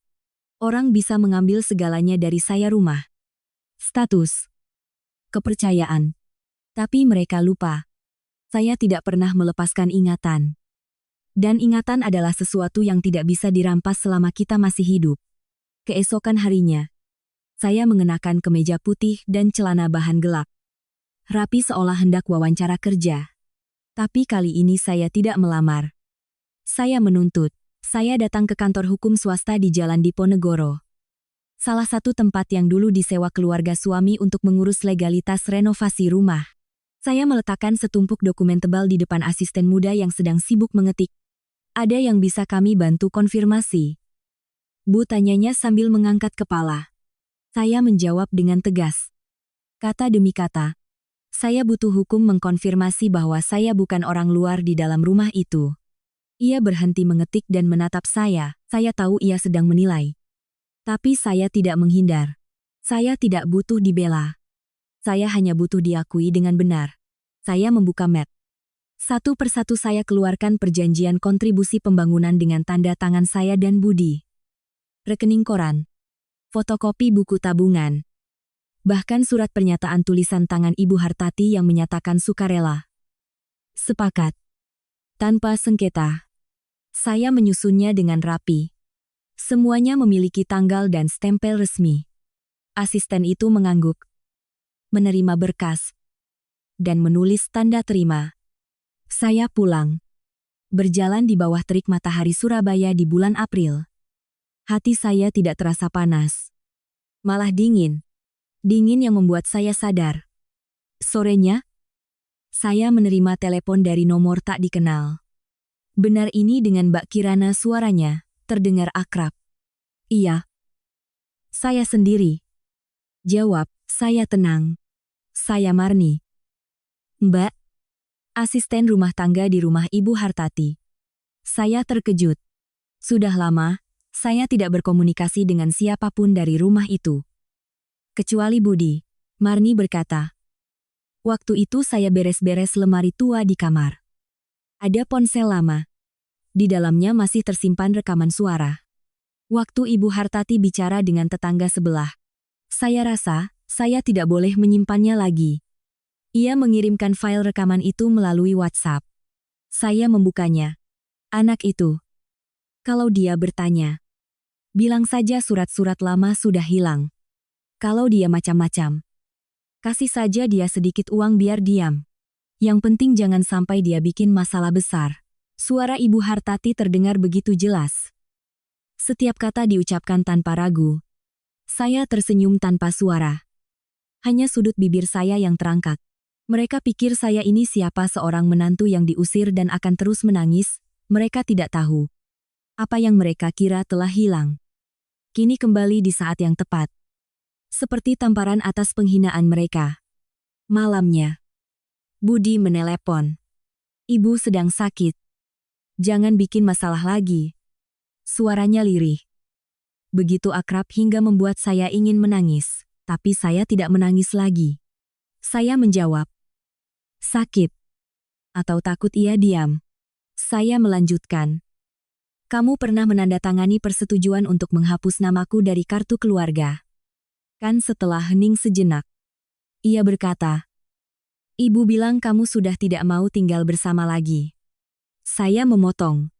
Orang bisa mengambil segalanya dari saya, rumah, status, kepercayaan. Tapi mereka lupa. Saya tidak pernah melepaskan ingatan. Dan ingatan adalah sesuatu yang tidak bisa dirampas selama kita masih hidup. Keesokan harinya, saya mengenakan kemeja putih dan celana bahan gelap. Rapi seolah hendak wawancara kerja. Tapi kali ini saya tidak melamar. Saya menuntut. Saya datang ke kantor hukum swasta di Jalan Diponegoro. Salah satu tempat yang dulu disewa keluarga suami untuk mengurus legalitas renovasi rumah. Saya meletakkan setumpuk dokumen tebal di depan asisten muda yang sedang sibuk mengetik. Ada yang bisa kami bantu konfirmasi? Bu, tanyanya sambil mengangkat kepala. Saya menjawab dengan tegas. Kata demi kata. Saya butuh hukum mengkonfirmasi bahwa saya bukan orang luar di dalam rumah itu. Ia berhenti mengetik dan menatap saya. Saya tahu ia sedang menilai. Tapi saya tidak menghindar. Saya tidak butuh dibela. Saya hanya butuh diakui dengan benar. Saya membuka map. Satu persatu saya keluarkan perjanjian kontribusi pembangunan dengan tanda tangan saya dan Budi. Rekening koran. Fotokopi buku tabungan. Bahkan surat pernyataan tulisan tangan Ibu Hartati yang menyatakan sukarela. Sepakat. Tanpa sengketa. Saya menyusunnya dengan rapi. Semuanya memiliki tanggal dan stempel resmi. Asisten itu mengangguk. Menerima berkas. Dan menulis tanda terima. Saya pulang. Berjalan di bawah terik matahari Surabaya di bulan April. Hati saya tidak terasa panas. Malah dingin. Dingin yang membuat saya sadar. Sorenya, saya menerima telepon dari nomor tak dikenal. Benar ini dengan Mbak Kirana, suaranya terdengar akrab. Iya. Saya sendiri. Jawab, saya tenang. Saya Marni. Mbak, asisten rumah tangga di rumah Ibu Hartati. Saya terkejut. Sudah lama, saya tidak berkomunikasi dengan siapapun dari rumah itu. Kecuali Budi, Marni berkata. Waktu itu saya beres-beres lemari tua di kamar. Ada ponsel lama. Di dalamnya masih tersimpan rekaman suara. Waktu Ibu Hartati bicara dengan tetangga sebelah. Saya rasa, saya tidak boleh menyimpannya lagi. Ia mengirimkan file rekaman itu melalui WhatsApp. Saya membukanya. Anak itu. Kalau dia bertanya, bilang saja surat-surat lama sudah hilang. Kalau dia macam-macam, kasih saja dia sedikit uang biar diam. Yang penting jangan sampai dia bikin masalah besar. Suara Ibu Hartati terdengar begitu jelas. Setiap kata diucapkan tanpa ragu. Saya tersenyum tanpa suara. Hanya sudut bibir saya yang terangkat. Mereka pikir saya ini siapa, seorang menantu yang diusir dan akan terus menangis. Mereka tidak tahu. Apa yang mereka kira telah hilang. Kini kembali di saat yang tepat. Seperti tamparan atas penghinaan mereka. Malamnya, Budi menelepon. Ibu sedang sakit. Jangan bikin masalah lagi. Suaranya lirih. Begitu akrab hingga membuat saya ingin menangis. Tapi saya tidak menangis lagi. Saya menjawab. Sakit. Atau takut ia diam. Saya melanjutkan. Kamu pernah menandatangani persetujuan untuk menghapus namaku dari kartu keluarga. Kan? Setelah hening sejenak. Ia berkata. Ibu bilang kamu sudah tidak mau tinggal bersama lagi. Saya memotong.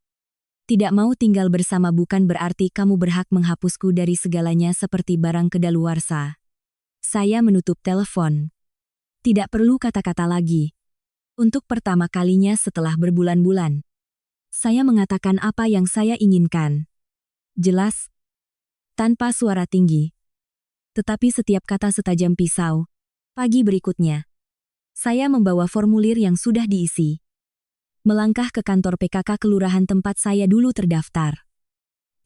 Tidak mau tinggal bersama bukan berarti kamu berhak menghapusku dari segalanya seperti barang kedaluarsa. Saya menutup telepon. Tidak perlu kata-kata lagi. Untuk pertama kalinya setelah berbulan-bulan. Saya mengatakan apa yang saya inginkan. Jelas. Tanpa suara tinggi. Tetapi setiap kata setajam pisau. Pagi berikutnya. Saya membawa formulir yang sudah diisi. Melangkah ke kantor PKK kelurahan tempat saya dulu terdaftar.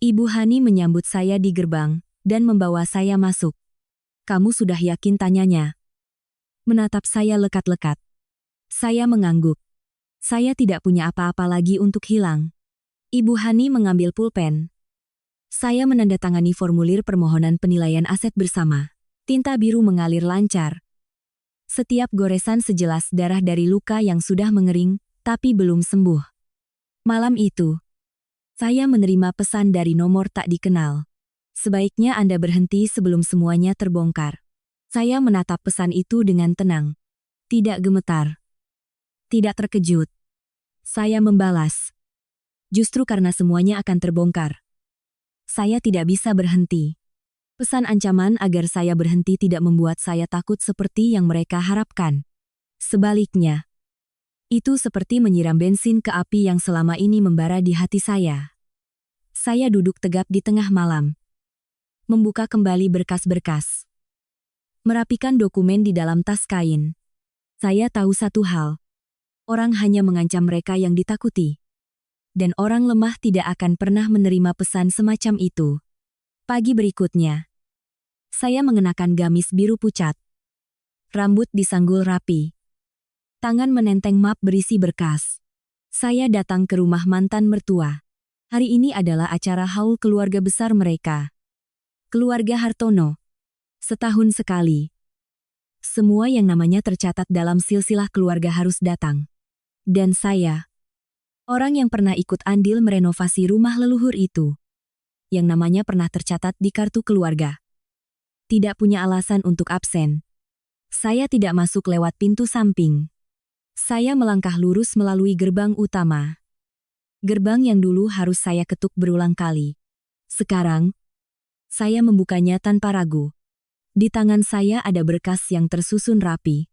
Ibu Hani menyambut saya di gerbang dan membawa saya masuk. Kamu sudah yakin, tanyanya. Menatap saya lekat-lekat. Saya mengangguk. Saya tidak punya apa-apa lagi untuk hilang. Ibu Hani mengambil pulpen. Saya menandatangani formulir permohonan penilaian aset bersama. Tinta biru mengalir lancar. Setiap goresan sejelas darah dari luka yang sudah mengering, tapi belum sembuh. Malam itu, saya menerima pesan dari nomor tak dikenal. Sebaiknya Anda berhenti sebelum semuanya terbongkar. Saya menatap pesan itu dengan tenang. Tidak gemetar. Tidak terkejut. Saya membalas. Justru karena semuanya akan terbongkar. Saya tidak bisa berhenti. Pesan ancaman agar saya berhenti tidak membuat saya takut seperti yang mereka harapkan. Sebaliknya. Itu seperti menyiram bensin ke api yang selama ini membara di hati saya. Saya duduk tegap di tengah malam. Membuka kembali berkas-berkas. Merapikan dokumen di dalam tas kain. Saya tahu satu hal. Orang hanya mengancam mereka yang ditakuti. Dan orang lemah tidak akan pernah menerima pesan semacam itu. Pagi berikutnya, saya mengenakan gamis biru pucat. Rambut disanggul rapi. Tangan menenteng map berisi berkas. Saya datang ke rumah mantan mertua. Hari ini adalah acara haul keluarga besar mereka. Keluarga Hartono. Setahun sekali. Semua yang namanya tercatat dalam silsilah keluarga harus datang. Dan saya, orang yang pernah ikut andil merenovasi rumah leluhur itu, yang namanya pernah tercatat di kartu keluarga, tidak punya alasan untuk absen. Saya tidak masuk lewat pintu samping. Saya melangkah lurus melalui gerbang utama. Gerbang yang dulu harus saya ketuk berulang kali. Sekarang, saya membukanya tanpa ragu. Di tangan saya ada berkas yang tersusun rapi,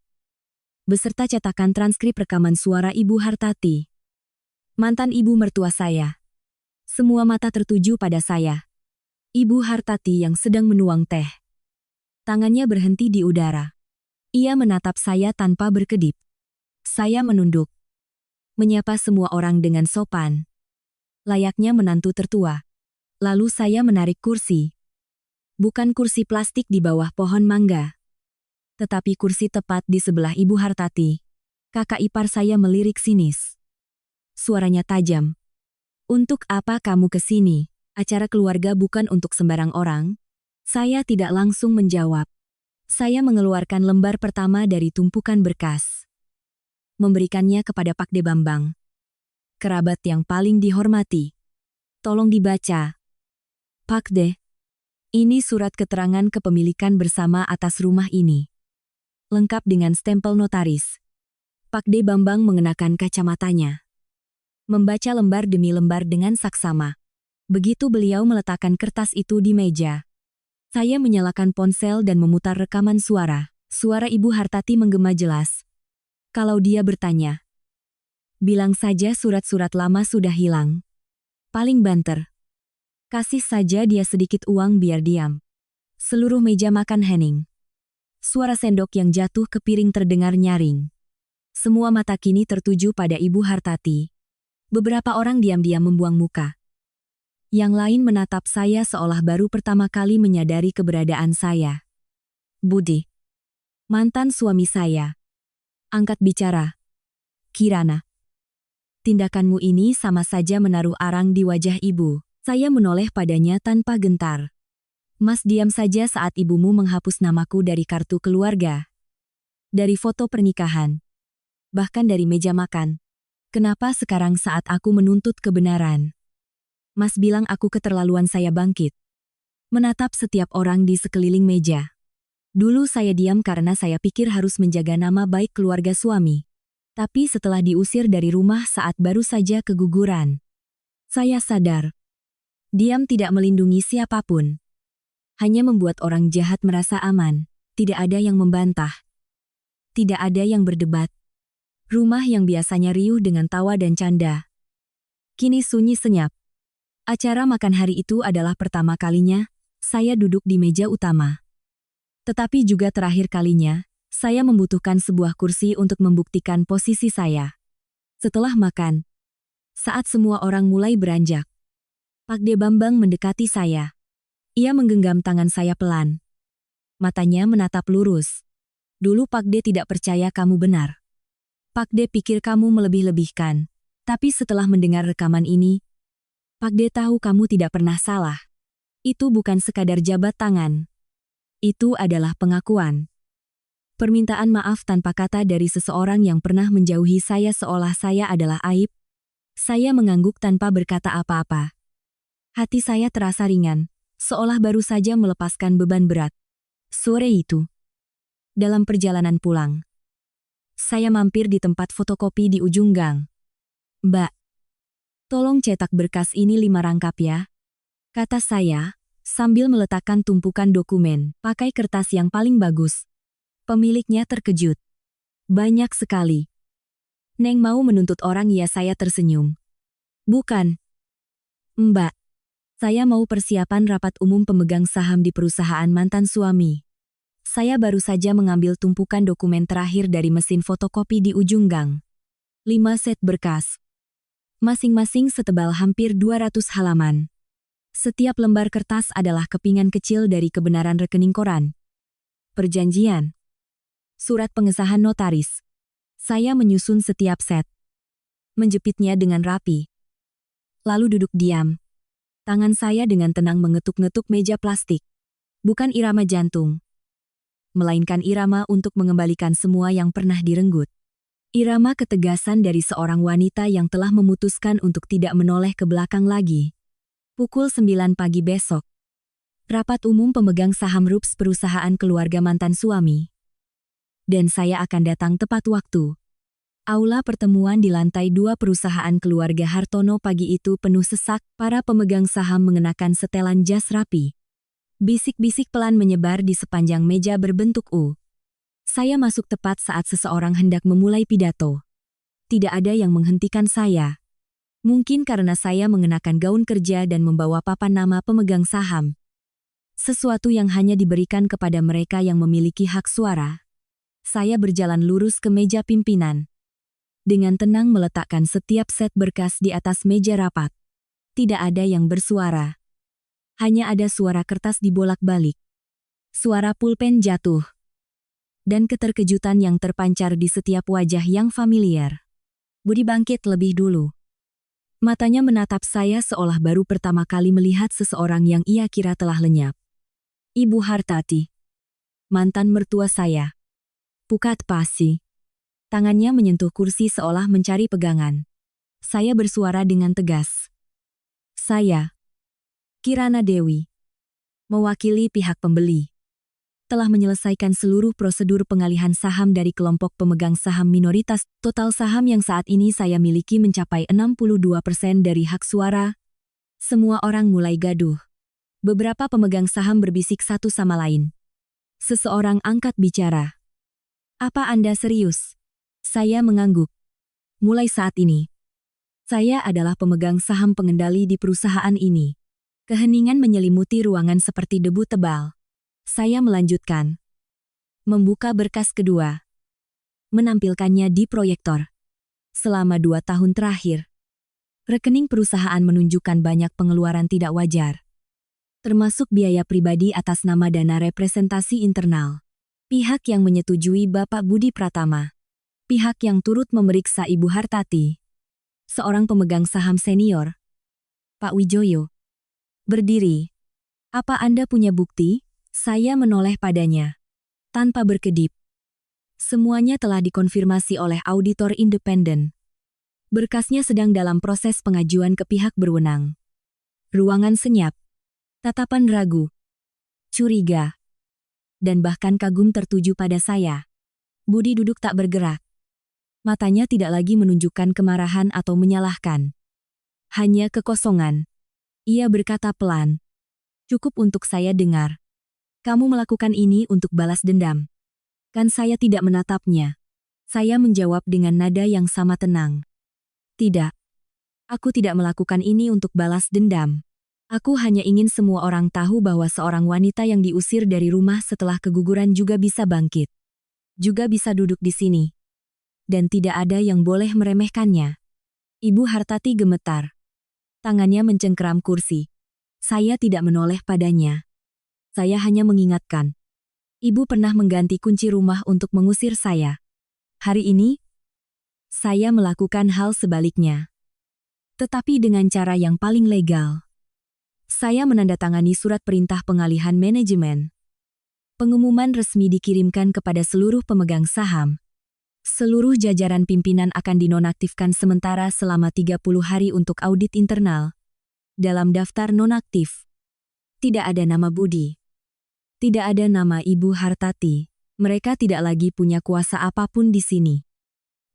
beserta cetakan transkrip rekaman suara Ibu Hartati, mantan ibu mertua saya. Semua mata tertuju pada saya. Ibu Hartati yang sedang menuang teh. Tangannya berhenti di udara. Ia menatap saya tanpa berkedip. Saya menunduk. Menyapa semua orang dengan sopan. Layaknya menantu tertua. Lalu saya menarik kursi. Bukan kursi plastik di bawah pohon mangga, tetapi kursi tepat di sebelah Ibu Hartati. Kakak ipar saya melirik sinis. Suaranya tajam. Untuk apa kamu ke sini? Acara keluarga bukan untuk sembarang orang. Saya tidak langsung menjawab. Saya mengeluarkan lembar pertama dari tumpukan berkas. Memberikannya kepada Pak De Bambang. Kerabat yang paling dihormati. Tolong dibaca. Pak De, ini surat keterangan kepemilikan bersama atas rumah ini. Lengkap dengan stempel notaris. Pak De Bambang mengenakan kacamatanya. Membaca lembar demi lembar dengan saksama. Begitu beliau meletakkan kertas itu di meja, saya menyalakan ponsel dan memutar rekaman suara. Suara Ibu Hartati menggema jelas. Kalau dia bertanya, bilang saja surat-surat lama sudah hilang. Paling banter. Kasih saja dia sedikit uang biar diam. Seluruh meja makan hening. Suara sendok yang jatuh ke piring terdengar nyaring. Semua mata kini tertuju pada Ibu Hartati. Beberapa orang diam-diam membuang muka. Yang lain menatap saya seolah baru pertama kali menyadari keberadaan saya. Budi, mantan suami saya, angkat bicara. Kirana, tindakanmu ini sama saja menaruh arang di wajah ibu. Saya menoleh padanya tanpa gentar. Mas diam saja saat ibumu menghapus namaku dari kartu keluarga. Dari foto pernikahan. Bahkan dari meja makan. Kenapa sekarang saat aku menuntut kebenaran? Mas bilang aku keterlaluan. Saya bangkit. Menatap setiap orang di sekeliling meja. Dulu saya diam karena saya pikir harus menjaga nama baik keluarga suami. Tapi setelah diusir dari rumah saat baru saja keguguran, saya sadar. Diam tidak melindungi siapapun. Hanya membuat orang jahat merasa aman. Tidak ada yang membantah. Tidak ada yang berdebat. Rumah yang biasanya riuh dengan tawa dan canda, kini sunyi senyap. Acara makan hari itu adalah pertama kalinya saya duduk di meja utama. Tetapi juga terakhir kalinya, saya membutuhkan sebuah kursi untuk membuktikan posisi saya. Setelah makan, saat semua orang mulai beranjak, Pak De Bambang mendekati saya. Ia menggenggam tangan saya pelan. Matanya menatap lurus. Dulu Pak De tidak percaya kamu benar. Pak De pikir kamu melebih-lebihkan. Tapi setelah mendengar rekaman ini, Pak De tahu kamu tidak pernah salah. Itu bukan sekadar jabat tangan. Itu adalah pengakuan. Permintaan maaf tanpa kata dari seseorang yang pernah menjauhi saya seolah saya adalah aib. Saya mengangguk tanpa berkata apa-apa. Hati saya terasa ringan, seolah baru saja melepaskan beban berat. Sore itu, dalam perjalanan pulang, saya mampir di tempat fotokopi di ujung gang. Mbak, tolong cetak berkas ini 5 rangkap ya, kata saya, sambil meletakkan tumpukan dokumen, pakai kertas yang paling bagus. Pemiliknya terkejut. Banyak sekali. Neng mau menuntut orang ya, saya tersenyum. Bukan. Mbak, saya mau persiapan rapat umum pemegang saham di perusahaan mantan suami. Saya baru saja mengambil tumpukan dokumen terakhir dari mesin fotokopi di ujung gang. 5 set berkas. Masing-masing setebal hampir 200 halaman. Setiap lembar kertas adalah kepingan kecil dari kebenaran rekening koran. Perjanjian. Surat pengesahan notaris. Saya menyusun setiap set. Menjepitnya dengan rapi. Lalu duduk diam. Tangan saya dengan tenang mengetuk-ngetuk meja plastik. Bukan irama jantung, melainkan irama untuk mengembalikan semua yang pernah direnggut. Irama ketegasan dari seorang wanita yang telah memutuskan untuk tidak menoleh ke belakang lagi. Pukul 9 pagi besok. Rapat umum pemegang saham RUPS perusahaan keluarga mantan suami. Dan saya akan datang tepat waktu. Aula pertemuan di lantai 2 perusahaan keluarga Hartono pagi itu penuh sesak, para pemegang saham mengenakan setelan jas rapi. Bisik-bisik pelan menyebar di sepanjang meja berbentuk U. Saya masuk tepat saat seseorang hendak memulai pidato. Tidak ada yang menghentikan saya. Mungkin karena saya mengenakan gaun kerja dan membawa papan nama pemegang saham. Sesuatu yang hanya diberikan kepada mereka yang memiliki hak suara. Saya berjalan lurus ke meja pimpinan. Dengan tenang meletakkan setiap set berkas di atas meja rapat. Tidak ada yang bersuara. Hanya ada suara kertas dibolak-balik. Suara pulpen jatuh. Dan keterkejutan yang terpancar di setiap wajah yang familiar. Budi bangkit lebih dulu. Matanya menatap saya seolah baru pertama kali melihat seseorang yang ia kira telah lenyap. Ibu Hartati. Mantan mertua saya. Pukat pasi. Tangannya menyentuh kursi seolah mencari pegangan. Saya bersuara dengan tegas. Saya, Kirana Dewi, mewakili pihak pembeli, telah menyelesaikan seluruh prosedur pengalihan saham dari kelompok pemegang saham minoritas. Total saham yang saat ini saya miliki mencapai 62% dari hak suara. Semua orang mulai gaduh. Beberapa pemegang saham berbisik satu sama lain. Seseorang angkat bicara. Apa Anda serius? Saya mengangguk. Mulai saat ini, saya adalah pemegang saham pengendali di perusahaan ini. Keheningan menyelimuti ruangan seperti debu tebal. Saya melanjutkan. Membuka berkas kedua. Menampilkannya di proyektor. Selama 2 tahun terakhir, rekening perusahaan menunjukkan banyak pengeluaran tidak wajar. Termasuk biaya pribadi atas nama dana representasi internal. Pihak yang menyetujui Bapak Budi Pratama. Pihak yang turut memeriksa Ibu Hartati. Seorang pemegang saham senior. Pak Wijoyo. Berdiri. Apa Anda punya bukti? Saya menoleh padanya. Tanpa berkedip. Semuanya telah dikonfirmasi oleh auditor independen. Berkasnya sedang dalam proses pengajuan ke pihak berwenang. Ruangan senyap. Tatapan ragu. Curiga. Dan bahkan kagum tertuju pada saya. Budi duduk tak bergerak. Matanya tidak lagi menunjukkan kemarahan atau menyalahkan. Hanya kekosongan. Ia berkata pelan. Cukup untuk saya dengar. Kamu melakukan ini untuk balas dendam. Kan saya tidak menatapnya. Saya menjawab dengan nada yang sama tenang. Tidak. Aku tidak melakukan ini untuk balas dendam. Aku hanya ingin semua orang tahu bahwa seorang wanita yang diusir dari rumah setelah keguguran juga bisa bangkit. Juga bisa duduk di sini. Dan tidak ada yang boleh meremehkannya. Ibu Hartati gemetar. Tangannya mencengkeram kursi. Saya tidak menoleh padanya. Saya hanya mengingatkan. Ibu pernah mengganti kunci rumah untuk mengusir saya. Hari ini, saya melakukan hal sebaliknya. Tetapi dengan cara yang paling legal. Saya menandatangani surat perintah pengalihan manajemen. Pengumuman resmi dikirimkan kepada seluruh pemegang saham. Seluruh jajaran pimpinan akan dinonaktifkan sementara selama 30 hari untuk audit internal. Dalam daftar nonaktif, tidak ada nama Budi. Tidak ada nama Ibu Hartati. Mereka tidak lagi punya kuasa apapun di sini.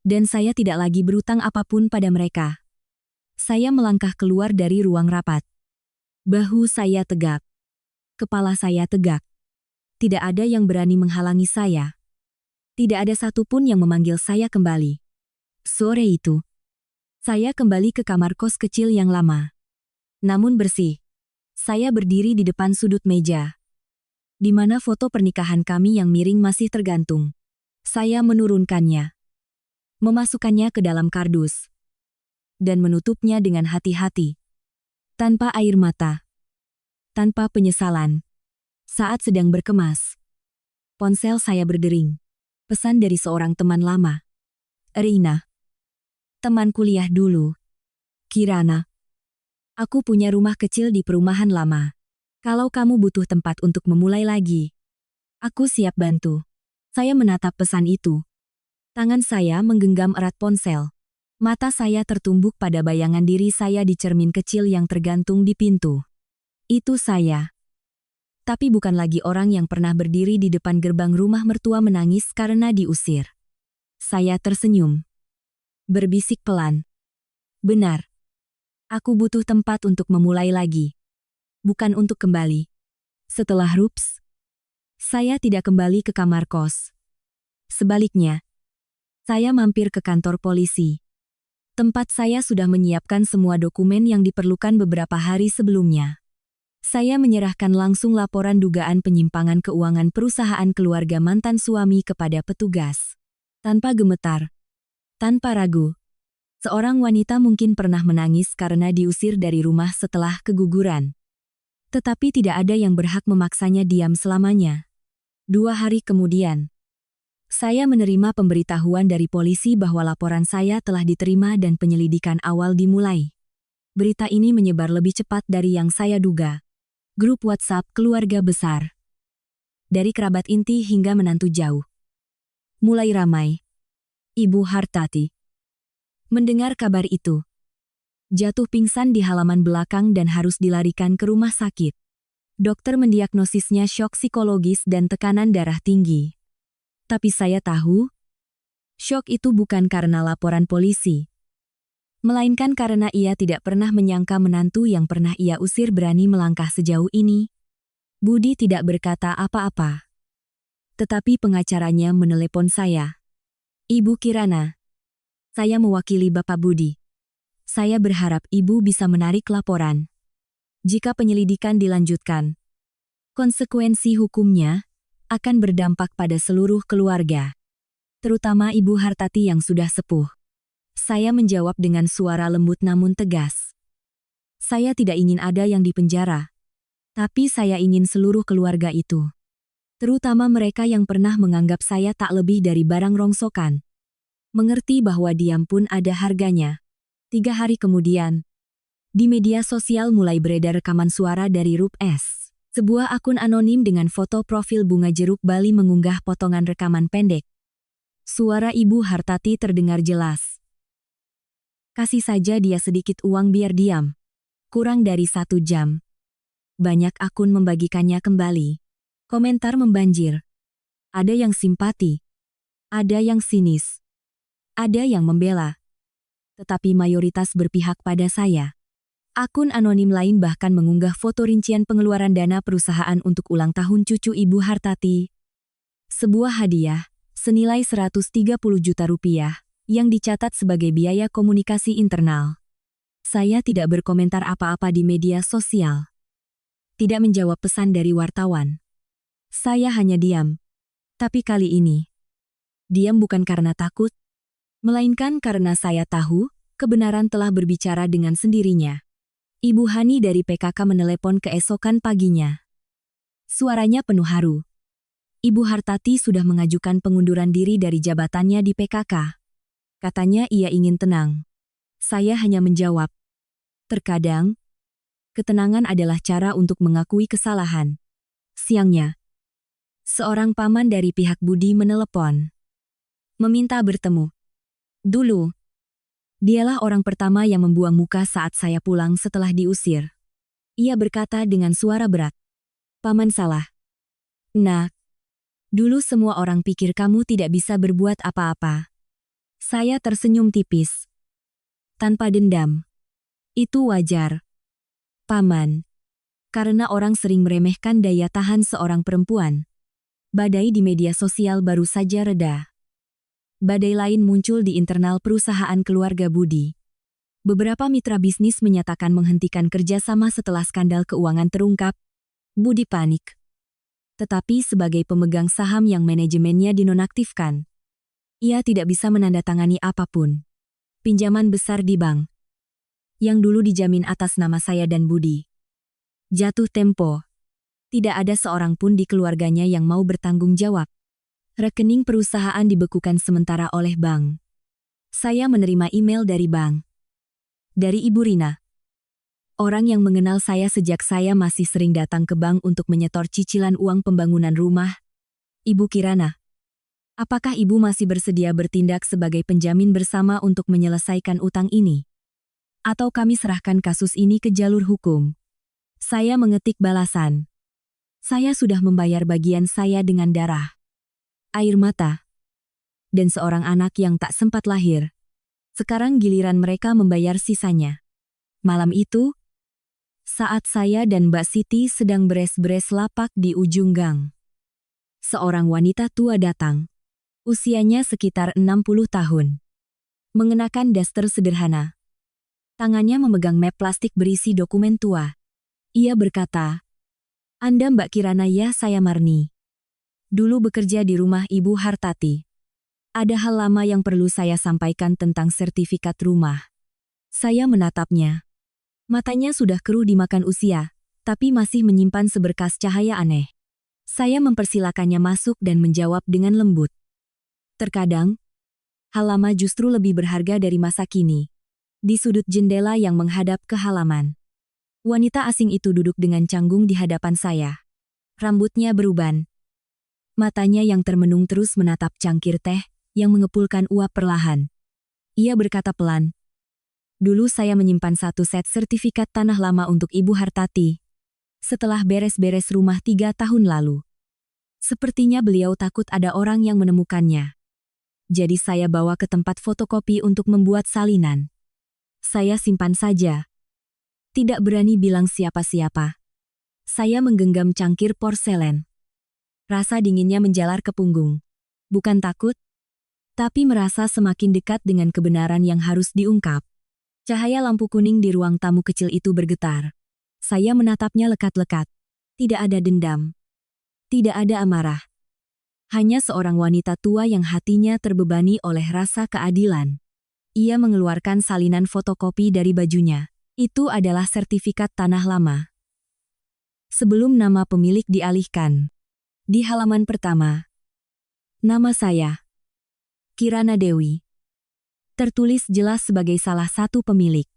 Dan saya tidak lagi berutang apapun pada mereka. Saya melangkah keluar dari ruang rapat. Bahu saya tegak. Kepala saya tegak. Tidak ada yang berani menghalangi saya. Tidak ada satupun yang memanggil saya kembali. Sore itu, saya kembali ke kamar kos kecil yang lama. Namun bersih. Saya berdiri di depan sudut meja. di mana foto pernikahan kami yang miring masih tergantung. Saya menurunkannya, memasukkannya ke dalam kardus, dan menutupnya dengan hati-hati. Tanpa air mata, tanpa penyesalan. Saat sedang berkemas, ponsel saya berdering. Pesan dari seorang teman lama. Rina. Teman kuliah dulu. Kirana. Aku punya rumah kecil di perumahan lama. Kalau kamu butuh tempat untuk memulai lagi, aku siap bantu. Saya menatap pesan itu. Tangan saya menggenggam erat ponsel. Mata saya tertumbuk pada bayangan diri saya di cermin kecil yang tergantung di pintu. Itu saya. Tapi bukan lagi orang yang pernah berdiri di depan gerbang rumah mertua menangis karena diusir. Saya tersenyum. Berbisik pelan. Benar. Aku butuh tempat untuk memulai lagi. Bukan untuk kembali. Setelah rups, saya tidak kembali ke kamar kos. Sebaliknya, saya mampir ke kantor polisi. Tempat saya sudah menyiapkan semua dokumen yang diperlukan beberapa hari sebelumnya. Saya menyerahkan langsung laporan dugaan penyimpangan keuangan perusahaan keluarga mantan suami kepada petugas. Tanpa gemetar, tanpa ragu. Seorang wanita mungkin pernah menangis karena diusir dari rumah setelah keguguran. Tetapi tidak ada yang berhak memaksanya diam selamanya. 2 hari kemudian, saya menerima pemberitahuan dari polisi bahwa laporan saya telah diterima dan penyelidikan awal dimulai. Berita ini menyebar lebih cepat dari yang saya duga. Grup WhatsApp keluarga besar. Dari kerabat inti hingga menantu jauh. Mulai ramai. Ibu Hartati mendengar kabar itu, jatuh pingsan di halaman belakang dan harus dilarikan ke rumah sakit. Dokter mendiagnosisnya syok psikologis dan tekanan darah tinggi. Tapi saya tahu, syok itu bukan karena laporan polisi, melainkan karena ia tidak pernah menyangka menantu yang pernah ia usir berani melangkah sejauh ini. Budi tidak berkata apa-apa. Tetapi pengacaranya menelepon saya. Ibu Kirana, saya mewakili Bapak Budi. Saya berharap Ibu bisa menarik laporan. Jika penyelidikan dilanjutkan, konsekuensi hukumnya akan berdampak pada seluruh keluarga, terutama Ibu Hartati yang sudah sepuh. Saya menjawab dengan suara lembut namun tegas. Saya tidak ingin ada yang dipenjara, tapi saya ingin seluruh keluarga itu, terutama mereka yang pernah menganggap saya tak lebih dari barang rongsokan, mengerti bahwa diam pun ada harganya. 3 hari kemudian, di media sosial mulai beredar rekaman suara dari Rup S. Sebuah akun anonim dengan foto profil bunga jeruk Bali mengunggah potongan rekaman pendek. Suara Ibu Hartati terdengar jelas. Kasih saja dia sedikit uang biar diam. Kurang dari 1 jam. Banyak akun membagikannya kembali. Komentar membanjir. Ada yang simpati. Ada yang sinis. Ada yang membela. Tetapi mayoritas berpihak pada saya. Akun anonim lain bahkan mengunggah foto rincian pengeluaran dana perusahaan untuk ulang tahun cucu Ibu Hartati. Sebuah hadiah, senilai 130 juta rupiah, yang dicatat sebagai biaya komunikasi internal. Saya tidak berkomentar apa-apa di media sosial. Tidak menjawab pesan dari wartawan. Saya hanya diam. Tapi kali ini, diam bukan karena takut, melainkan karena saya tahu, kebenaran telah berbicara dengan sendirinya. Ibu Hani dari PKK menelepon keesokan paginya. Suaranya penuh haru. Ibu Hartati sudah mengajukan pengunduran diri dari jabatannya di PKK. Katanya ia ingin tenang. Saya hanya menjawab. Terkadang, ketenangan adalah cara untuk mengakui kesalahan. Siangnya, seorang paman dari pihak Budi menelepon. Meminta bertemu. Dulu, dialah orang pertama yang membuang muka saat saya pulang setelah diusir. Ia berkata dengan suara berat. Paman salah. Nak, dulu semua orang pikir kamu tidak bisa berbuat apa-apa. Saya tersenyum tipis. Tanpa dendam. Itu wajar. Paman. Karena orang sering meremehkan daya tahan seorang perempuan. Badai di media sosial baru saja reda. Badai lain muncul di internal perusahaan keluarga Budi. Beberapa mitra bisnis menyatakan menghentikan kerjasama setelah skandal keuangan terungkap. Budi panik. Tetapi sebagai pemegang saham yang manajemennya dinonaktifkan, ia tidak bisa menandatangani apapun. Pinjaman besar di bank, yang dulu dijamin atas nama saya dan Budi, jatuh tempo. Tidak ada seorang pun di keluarganya yang mau bertanggung jawab. Rekening perusahaan dibekukan sementara oleh bank. Saya menerima email dari bank. Dari Ibu Rina. Orang yang mengenal saya sejak saya masih sering datang ke bank untuk menyetor cicilan uang pembangunan rumah. Ibu Kirana. Apakah ibu masih bersedia bertindak sebagai penjamin bersama untuk menyelesaikan utang ini? Atau kami serahkan kasus ini ke jalur hukum? Saya mengetik balasan. Saya sudah membayar bagian saya dengan darah, air mata, dan seorang anak yang tak sempat lahir. Sekarang giliran mereka membayar sisanya. Malam itu, saat saya dan Mbak Siti sedang beres-beres lapak di ujung gang, seorang wanita tua datang. Usianya sekitar 60 tahun. Mengenakan daster sederhana. Tangannya memegang map plastik berisi dokumen tua. Ia berkata, "Anda Mbak Kirana ya, saya Marni. Dulu bekerja di rumah Ibu Hartati. Ada hal lama yang perlu saya sampaikan tentang sertifikat rumah." Saya menatapnya. Matanya sudah keruh dimakan usia, tapi masih menyimpan seberkas cahaya aneh. Saya mempersilakannya masuk dan menjawab dengan lembut. Terkadang, hal lama justru lebih berharga dari masa kini. Di sudut jendela yang menghadap ke halaman, wanita asing itu duduk dengan canggung di hadapan saya. Rambutnya beruban. Matanya yang termenung terus menatap cangkir teh yang mengepulkan uap perlahan. Ia berkata pelan, "Dulu saya menyimpan satu set sertifikat tanah lama untuk Ibu Hartati. Setelah beres-beres rumah 3 tahun lalu. Sepertinya beliau takut ada orang yang menemukannya. Jadi saya bawa ke tempat fotokopi untuk membuat salinan. Saya simpan saja. Tidak berani bilang siapa-siapa." Saya menggenggam cangkir porselen. Rasa dinginnya menjalar ke punggung. Bukan takut, tapi merasa semakin dekat dengan kebenaran yang harus diungkap. Cahaya lampu kuning di ruang tamu kecil itu bergetar. Saya menatapnya lekat-lekat. Tidak ada dendam. Tidak ada amarah. Hanya seorang wanita tua yang hatinya terbebani oleh rasa keadilan. Ia mengeluarkan salinan fotokopi dari bajunya. Itu adalah sertifikat tanah lama. Sebelum nama pemilik dialihkan. Di halaman pertama. Nama saya, Kirana Dewi. Tertulis jelas sebagai salah satu pemilik.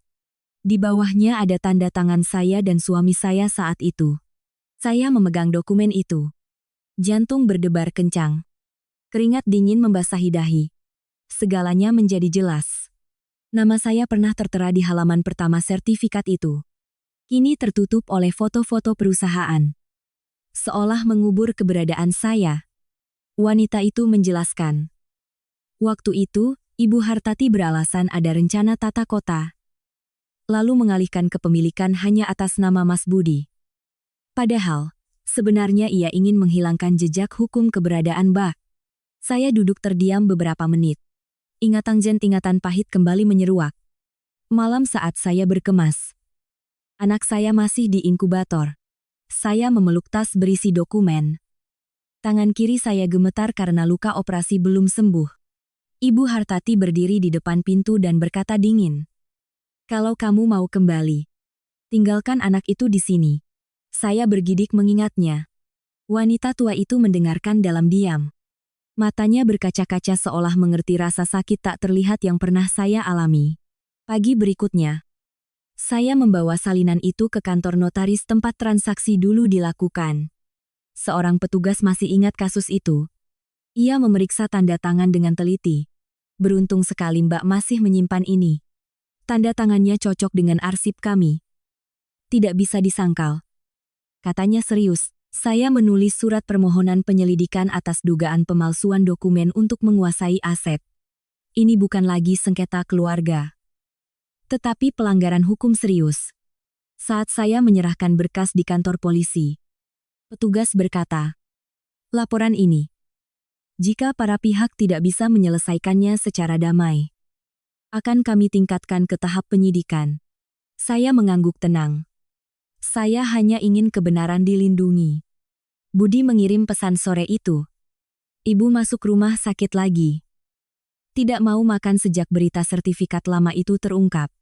Di bawahnya ada tanda tangan saya dan suami saya saat itu. Saya memegang dokumen itu. Jantung berdebar kencang. Keringat dingin membasahi dahi. Segalanya menjadi jelas. Nama saya pernah tertera di halaman pertama sertifikat itu. Kini tertutup oleh foto-foto perusahaan. Seolah mengubur keberadaan saya. Wanita itu menjelaskan. Waktu itu, Ibu Hartati beralasan ada rencana tata kota. Lalu mengalihkan kepemilikan hanya atas nama Mas Budi. Padahal, sebenarnya ia ingin menghilangkan jejak hukum keberadaan Mbak. Saya duduk terdiam beberapa menit. Ingatan pahit kembali menyeruak. Malam saat saya berkemas. Anak saya masih di inkubator. Saya memeluk tas berisi dokumen. Tangan kiri saya gemetar karena luka operasi belum sembuh. Ibu Hartati berdiri di depan pintu dan berkata dingin. "Kalau kamu mau kembali, tinggalkan anak itu di sini." Saya bergidik mengingatnya. Wanita tua itu mendengarkan dalam diam. Matanya berkaca-kaca seolah mengerti rasa sakit tak terlihat yang pernah saya alami. Pagi berikutnya, saya membawa salinan itu ke kantor notaris tempat transaksi dulu dilakukan. Seorang petugas masih ingat kasus itu. Ia memeriksa tanda tangan dengan teliti. Beruntung sekali Mbak masih menyimpan ini. Tanda tangannya cocok dengan arsip kami. Tidak bisa disangkal. Katanya serius, saya menulis surat permohonan penyelidikan atas dugaan pemalsuan dokumen untuk menguasai aset. Ini bukan lagi sengketa keluarga, tetapi pelanggaran hukum serius. Saat saya menyerahkan berkas di kantor polisi, petugas berkata, "Laporan ini, jika para pihak tidak bisa menyelesaikannya secara damai, akan kami tingkatkan ke tahap penyidikan." Saya mengangguk tenang. Saya hanya ingin kebenaran dilindungi. Budi mengirim pesan sore itu. Ibu masuk rumah sakit lagi. Tidak mau makan sejak berita sertifikat lama itu terungkap.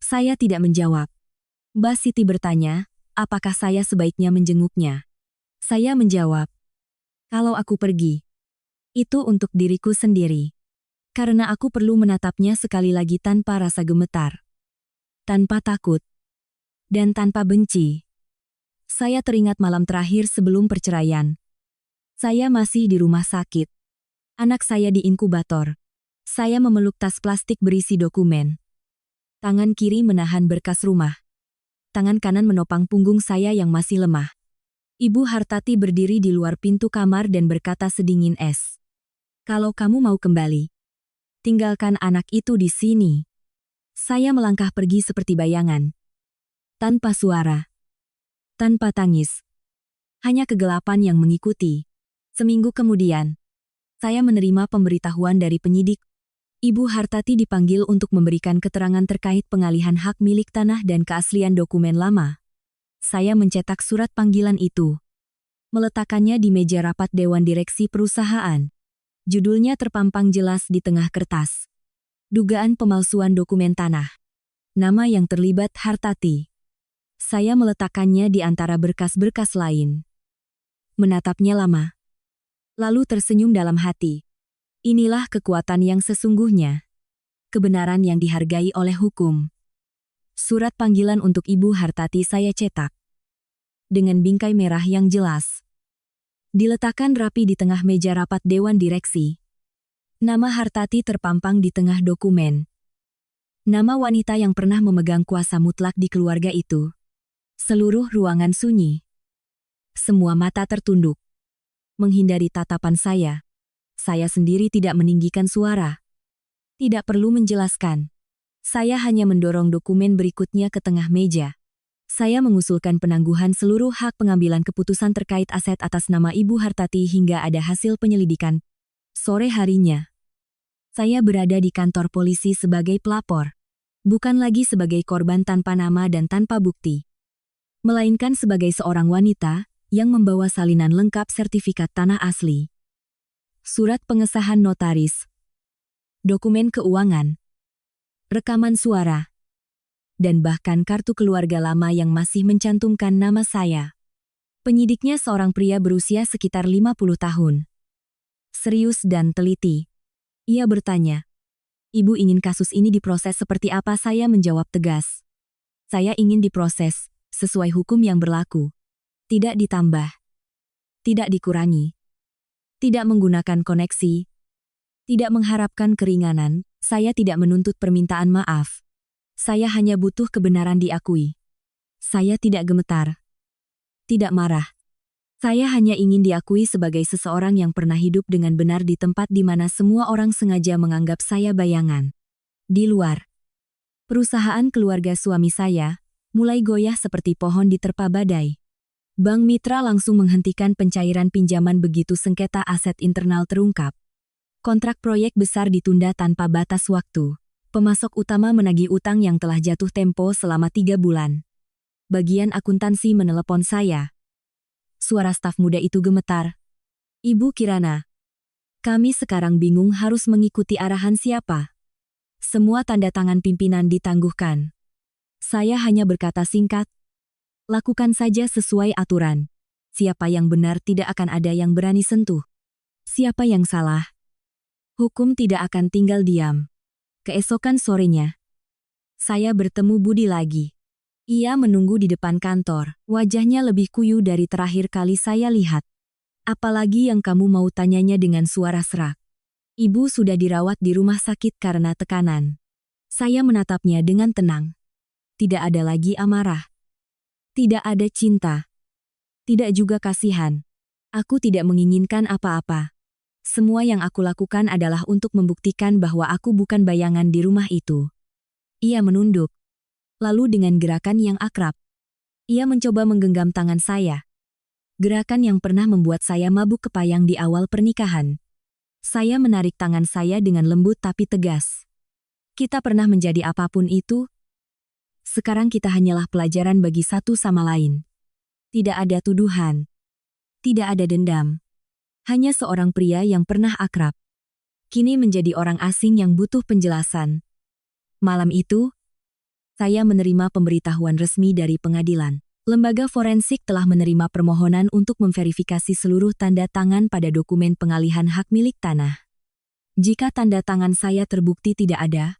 Saya tidak menjawab. Mbak Siti bertanya, apakah saya sebaiknya menjenguknya. Saya menjawab, kalau aku pergi, itu untuk diriku sendiri. Karena aku perlu menatapnya sekali lagi tanpa rasa gemetar. Tanpa takut. Dan tanpa benci. Saya teringat malam terakhir sebelum perceraian. Saya masih di rumah sakit. Anak saya di inkubator. Saya memeluk tas plastik berisi dokumen. Tangan kiri menahan berkas rumah. Tangan kanan menopang punggung saya yang masih lemah. Ibu Hartati berdiri di luar pintu kamar dan berkata sedingin es. Kalau kamu mau kembali, tinggalkan anak itu di sini. Saya melangkah pergi seperti bayangan. Tanpa suara. Tanpa tangis. Hanya kegelapan yang mengikuti. Seminggu kemudian, saya menerima pemberitahuan dari penyidik. Ibu Hartati dipanggil untuk memberikan keterangan terkait pengalihan hak milik tanah dan keaslian dokumen lama. Saya mencetak surat panggilan itu. Meletakkannya di meja rapat Dewan Direksi perusahaan. Judulnya terpampang jelas di tengah kertas. Dugaan pemalsuan dokumen tanah. Nama yang terlibat Hartati. Saya meletakkannya di antara berkas-berkas lain. Menatapnya lama. Lalu tersenyum dalam hati. Inilah kekuatan yang sesungguhnya. Kebenaran yang dihargai oleh hukum. Surat panggilan untuk Ibu Hartati saya cetak. Dengan bingkai merah yang jelas. Diletakkan rapi di tengah meja rapat Dewan Direksi. Nama Hartati terpampang di tengah dokumen. Nama wanita yang pernah memegang kuasa mutlak di keluarga itu. Seluruh ruangan sunyi. Semua mata tertunduk. Menghindari tatapan saya. Saya sendiri tidak meninggikan suara. Tidak perlu menjelaskan. Saya hanya mendorong dokumen berikutnya ke tengah meja. Saya mengusulkan penangguhan seluruh hak pengambilan keputusan terkait aset atas nama Ibu Hartati hingga ada hasil penyelidikan. Sore harinya, saya berada di kantor polisi sebagai pelapor. Bukan lagi sebagai korban tanpa nama dan tanpa bukti. Melainkan sebagai seorang wanita yang membawa salinan lengkap sertifikat tanah asli. Surat pengesahan notaris. Dokumen keuangan. Rekaman suara. Dan bahkan kartu keluarga lama yang masih mencantumkan nama saya. Penyidiknya seorang pria berusia sekitar 50 tahun. Serius dan teliti. Ia bertanya, Ibu ingin kasus ini diproses seperti apa? Saya menjawab tegas. Saya ingin diproses sesuai hukum yang berlaku. Tidak ditambah. Tidak dikurangi. Tidak menggunakan koneksi. Tidak mengharapkan keringanan. Saya tidak menuntut permintaan maaf. Saya hanya butuh kebenaran diakui. Saya tidak gemetar. Tidak marah. Saya hanya ingin diakui sebagai seseorang yang pernah hidup dengan benar di tempat di mana semua orang sengaja menganggap saya bayangan. Di luar, perusahaan keluarga suami saya mulai goyah seperti pohon diterpa badai. Bank Mitra langsung menghentikan pencairan pinjaman begitu sengketa aset internal terungkap. Kontrak proyek besar ditunda tanpa batas waktu. Pemasok utama menagih utang yang telah jatuh tempo selama 3 bulan. Bagian akuntansi menelepon saya. Suara staf muda itu gemetar. Ibu Kirana, kami sekarang bingung harus mengikuti arahan siapa. Semua tanda tangan pimpinan ditangguhkan. Saya hanya berkata singkat, lakukan saja sesuai aturan. Siapa yang benar tidak akan ada yang berani sentuh. Siapa yang salah, hukum tidak akan tinggal diam. Keesokan sorenya, saya bertemu Budi lagi. Ia menunggu di depan kantor. Wajahnya lebih kuyu dari terakhir kali saya lihat. Apalagi yang kamu mau tanyanya dengan suara serak. Ibu sudah dirawat di rumah sakit karena tekanan. Saya menatapnya dengan tenang. Tidak ada lagi amarah. Tidak ada cinta. Tidak juga kasihan. Aku tidak menginginkan apa-apa. Semua yang aku lakukan adalah untuk membuktikan bahwa aku bukan bayangan di rumah itu. Ia menunduk. Lalu dengan gerakan yang akrab, ia mencoba menggenggam tangan saya. Gerakan yang pernah membuat saya mabuk kepayang di awal pernikahan. Saya menarik tangan saya dengan lembut tapi tegas. Kita pernah menjadi apapun itu. Sekarang kita hanyalah pelajaran bagi satu sama lain. Tidak ada tuduhan. Tidak ada dendam. Hanya seorang pria yang pernah akrab. Kini menjadi orang asing yang butuh penjelasan. Malam itu, saya menerima pemberitahuan resmi dari pengadilan. Lembaga forensik telah menerima permohonan untuk memverifikasi seluruh tanda tangan pada dokumen pengalihan hak milik tanah. Jika tanda tangan saya terbukti tidak ada,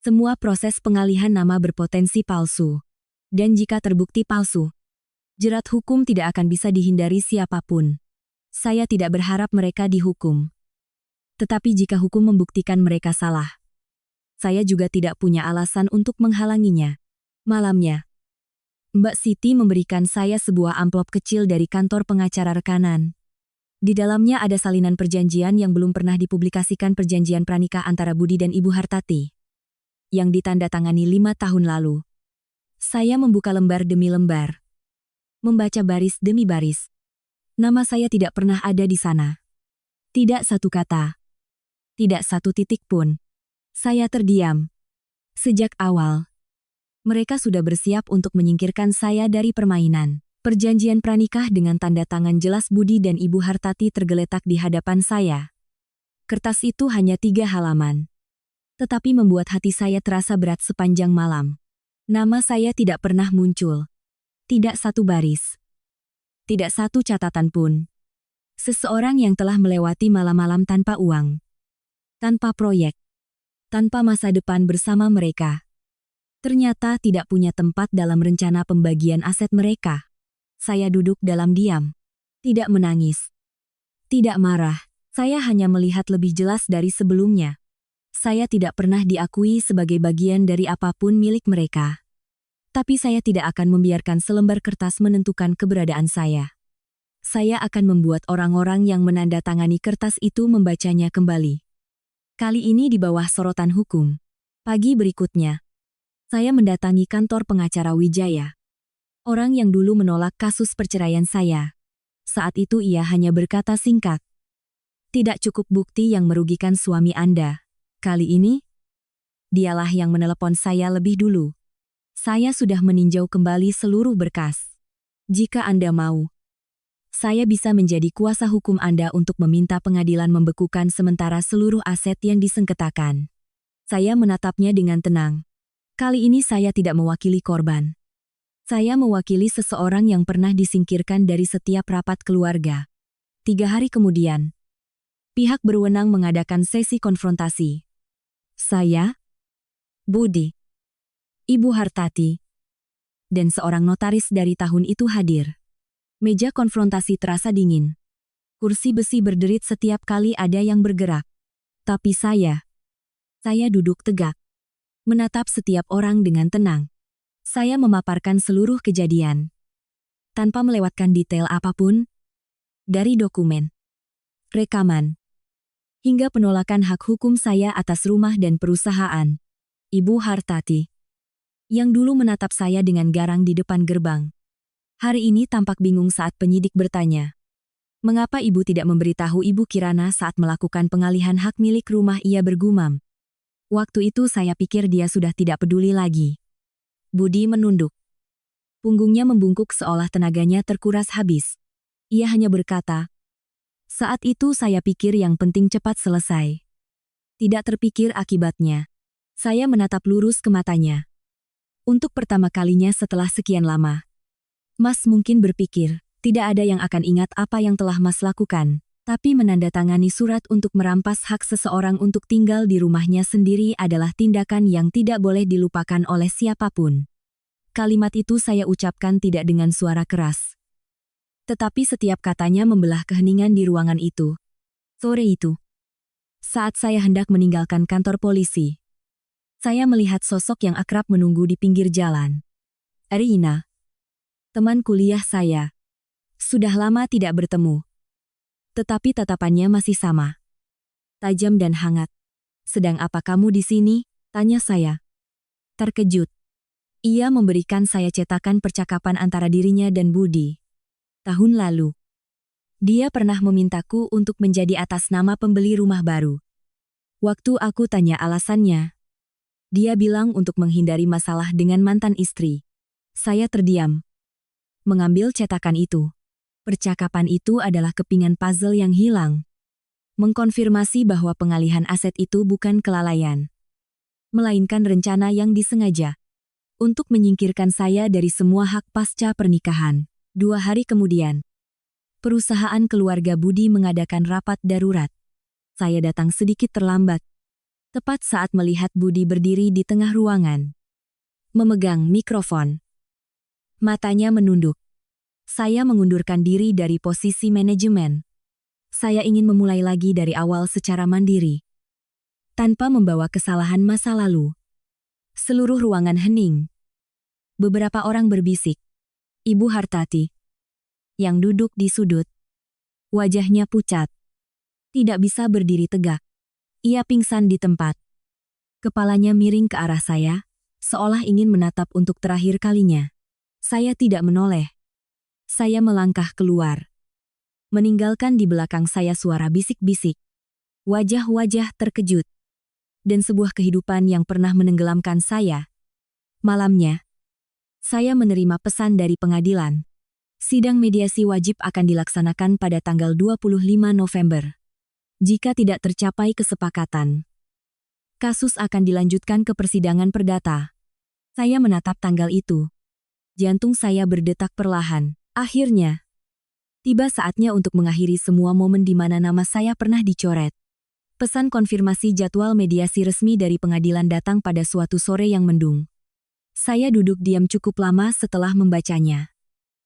semua proses pengalihan nama berpotensi palsu. Dan jika terbukti palsu, jerat hukum tidak akan bisa dihindari siapapun. Saya tidak berharap mereka dihukum. Tetapi jika hukum membuktikan mereka salah, saya juga tidak punya alasan untuk menghalanginya. Malamnya, Mbak Siti memberikan saya sebuah amplop kecil dari kantor pengacara rekanan. Di dalamnya ada salinan perjanjian yang belum pernah dipublikasikan, perjanjian pranikah antara Budi dan Ibu Hartati, yang ditandatangani 5 tahun lalu. Saya membuka lembar demi lembar, membaca baris demi baris. Nama saya tidak pernah ada di sana. Tidak satu kata. Tidak satu titik pun. Saya terdiam. Sejak awal, mereka sudah bersiap untuk menyingkirkan saya dari permainan. Perjanjian pranikah dengan tanda tangan jelas Budi dan Ibu Hartati tergeletak di hadapan saya. Kertas itu hanya 3 halaman. Tetapi membuat hati saya terasa berat sepanjang malam. Nama saya tidak pernah muncul. Tidak satu baris. Tidak satu catatan pun. Seseorang yang telah melewati malam-malam tanpa uang. Tanpa proyek, tanpa masa depan bersama mereka. Ternyata tidak punya tempat dalam rencana pembagian aset mereka. Saya duduk dalam diam. Tidak menangis. Tidak marah. Saya hanya melihat lebih jelas dari sebelumnya. Saya tidak pernah diakui sebagai bagian dari apapun milik mereka. Tapi saya tidak akan membiarkan selembar kertas menentukan keberadaan saya. Saya akan membuat orang-orang yang menandatangani kertas itu membacanya kembali. Kali ini di bawah sorotan hukum. Pagi berikutnya, saya mendatangi kantor pengacara Wijaya. Orang yang dulu menolak kasus perceraian saya. Saat itu ia hanya berkata singkat, "Tidak cukup bukti yang merugikan suami Anda." Kali ini, dialah yang menelepon saya lebih dulu. Saya sudah meninjau kembali seluruh berkas. Jika Anda mau, saya bisa menjadi kuasa hukum Anda untuk meminta pengadilan membekukan sementara seluruh aset yang disengketakan. Saya menatapnya dengan tenang. Kali ini saya tidak mewakili korban. Saya mewakili seseorang yang pernah disingkirkan dari setiap rapat keluarga. 3 hari kemudian, pihak berwenang mengadakan sesi konfrontasi. Saya, Budi, Ibu Hartati, dan seorang notaris dari tahun itu hadir. Meja konfrontasi terasa dingin. Kursi besi berderit setiap kali ada yang bergerak. Tapi saya duduk tegak, menatap setiap orang dengan tenang. Saya memaparkan seluruh kejadian, tanpa melewatkan detail apapun, dari dokumen, rekaman, hingga penolakan hak hukum saya atas rumah dan perusahaan. Ibu Hartati, yang dulu menatap saya dengan garang di depan gerbang, hari ini tampak bingung saat penyidik bertanya, "Mengapa ibu tidak memberitahu Ibu Kirana saat melakukan pengalihan hak milik rumah?" Ia bergumam. Waktu itu saya pikir dia sudah tidak peduli lagi. Budi menunduk. Punggungnya membungkuk seolah tenaganya terkuras habis. Ia hanya berkata, "Saat itu saya pikir yang penting cepat selesai. Tidak terpikir akibatnya." Saya menatap lurus ke matanya. Untuk pertama kalinya setelah sekian lama, Mas mungkin berpikir, tidak ada yang akan ingat apa yang telah Mas lakukan, tapi menandatangani surat untuk merampas hak seseorang untuk tinggal di rumahnya sendiri adalah tindakan yang tidak boleh dilupakan oleh siapapun. Kalimat itu saya ucapkan tidak dengan suara keras. Tetapi setiap katanya membelah keheningan di ruangan itu. Sore itu, saat saya hendak meninggalkan kantor polisi, saya melihat sosok yang akrab menunggu di pinggir jalan. Rina, teman kuliah saya. Sudah lama tidak bertemu. Tetapi tatapannya masih sama. Tajam dan hangat. "Sedang apa kamu di sini?" tanya saya. Terkejut. Ia memberikan saya cetakan percakapan antara dirinya dan Budi. Tahun lalu, dia pernah memintaku untuk menjadi atas nama pembeli rumah baru. Waktu aku tanya alasannya, dia bilang untuk menghindari masalah dengan mantan istri. Saya terdiam. Mengambil cetakan itu. Percakapan itu adalah kepingan puzzle yang hilang. Mengkonfirmasi bahwa pengalihan aset itu bukan kelalaian, melainkan rencana yang disengaja untuk menyingkirkan saya dari semua hak pasca pernikahan. 2 hari kemudian, perusahaan keluarga Budi mengadakan rapat darurat. Saya datang sedikit terlambat, tepat saat melihat Budi berdiri di tengah ruangan, memegang mikrofon. Matanya menunduk. Saya mengundurkan diri dari posisi manajemen. Saya ingin memulai lagi dari awal secara mandiri, tanpa membawa kesalahan masa lalu. Seluruh ruangan hening. Beberapa orang berbisik. Ibu Hartati, yang duduk di sudut, wajahnya pucat, tidak bisa berdiri tegak. Ia pingsan di tempat. Kepalanya miring ke arah saya, seolah ingin menatap untuk terakhir kalinya. Saya tidak menoleh. Saya melangkah keluar, meninggalkan di belakang saya suara bisik-bisik, wajah-wajah terkejut, dan sebuah kehidupan yang pernah menenggelamkan saya. Malamnya, saya menerima pesan dari pengadilan. Sidang mediasi wajib akan dilaksanakan pada tanggal 25 November. Jika tidak tercapai kesepakatan, kasus akan dilanjutkan ke persidangan perdata. Saya menatap tanggal itu. Jantung saya berdetak perlahan. Akhirnya, tiba saatnya untuk mengakhiri semua momen di mana nama saya pernah dicoret. Pesan konfirmasi jadwal mediasi resmi dari pengadilan datang pada suatu sore yang mendung. Saya duduk diam cukup lama setelah membacanya.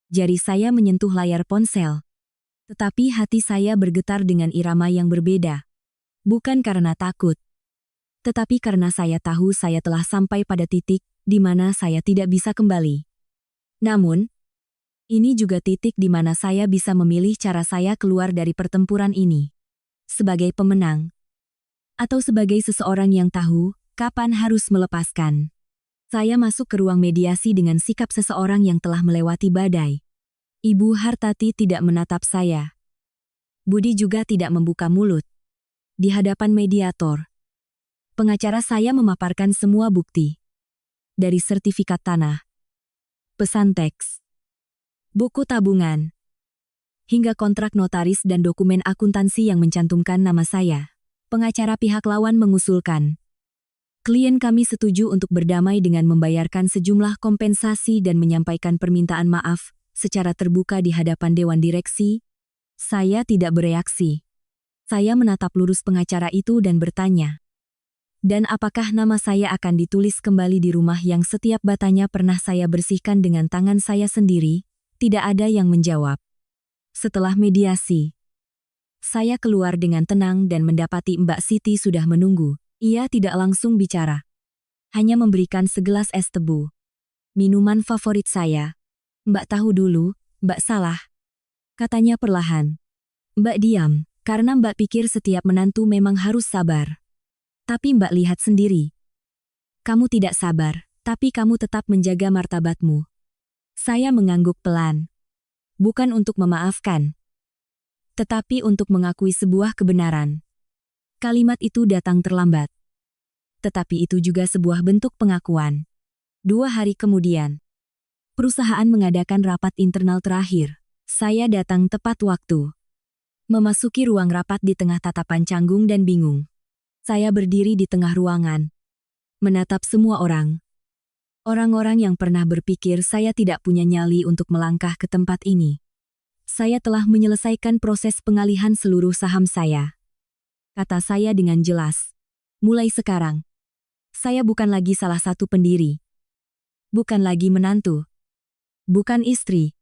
Jari saya menyentuh layar ponsel. Tetapi hati saya bergetar dengan irama yang berbeda. Bukan karena takut, tetapi karena saya tahu saya telah sampai pada titik di mana saya tidak bisa kembali. Namun, ini juga titik di mana saya bisa memilih cara saya keluar dari pertempuran ini. Sebagai pemenang, atau sebagai seseorang yang tahu kapan harus melepaskan. Saya masuk ke ruang mediasi dengan sikap seseorang yang telah melewati badai. Ibu Hartati tidak menatap saya. Budi juga tidak membuka mulut. Di hadapan mediator, pengacara saya memaparkan semua bukti. Dari sertifikat tanah, pesan teks, buku tabungan, hingga kontrak notaris dan dokumen akuntansi yang mencantumkan nama saya. Pengacara pihak lawan mengusulkan, klien kami setuju untuk berdamai dengan membayarkan sejumlah kompensasi dan menyampaikan permintaan maaf secara terbuka di hadapan Dewan Direksi. Saya tidak bereaksi. Saya menatap lurus pengacara itu dan bertanya, dan apakah nama saya akan ditulis kembali di rumah yang setiap batanya pernah saya bersihkan dengan tangan saya sendiri? Tidak ada yang menjawab. Setelah mediasi, saya keluar dengan tenang dan mendapati Mbak Siti sudah menunggu. Ia tidak langsung bicara, hanya memberikan segelas es tebu. Minuman favorit saya. Mbak tahu dulu, Mbak salah, katanya perlahan. Mbak diam, karena Mbak pikir setiap menantu memang harus sabar. Tapi Mbak lihat sendiri. Kamu tidak sabar, tapi kamu tetap menjaga martabatmu. Saya mengangguk pelan. Bukan untuk memaafkan, tetapi untuk mengakui sebuah kebenaran. Kalimat itu datang terlambat. Tetapi itu juga sebuah bentuk pengakuan. 2 hari kemudian, perusahaan mengadakan rapat internal terakhir. Saya datang tepat waktu. Memasuki ruang rapat di tengah tatapan canggung dan bingung. Saya berdiri di tengah ruangan, menatap semua orang. Orang-orang yang pernah berpikir saya tidak punya nyali untuk melangkah ke tempat ini. Saya telah menyelesaikan proses pengalihan seluruh saham saya. Kata saya dengan jelas. Mulai sekarang, saya bukan lagi salah satu pendiri. Bukan lagi menantu. Bukan istri.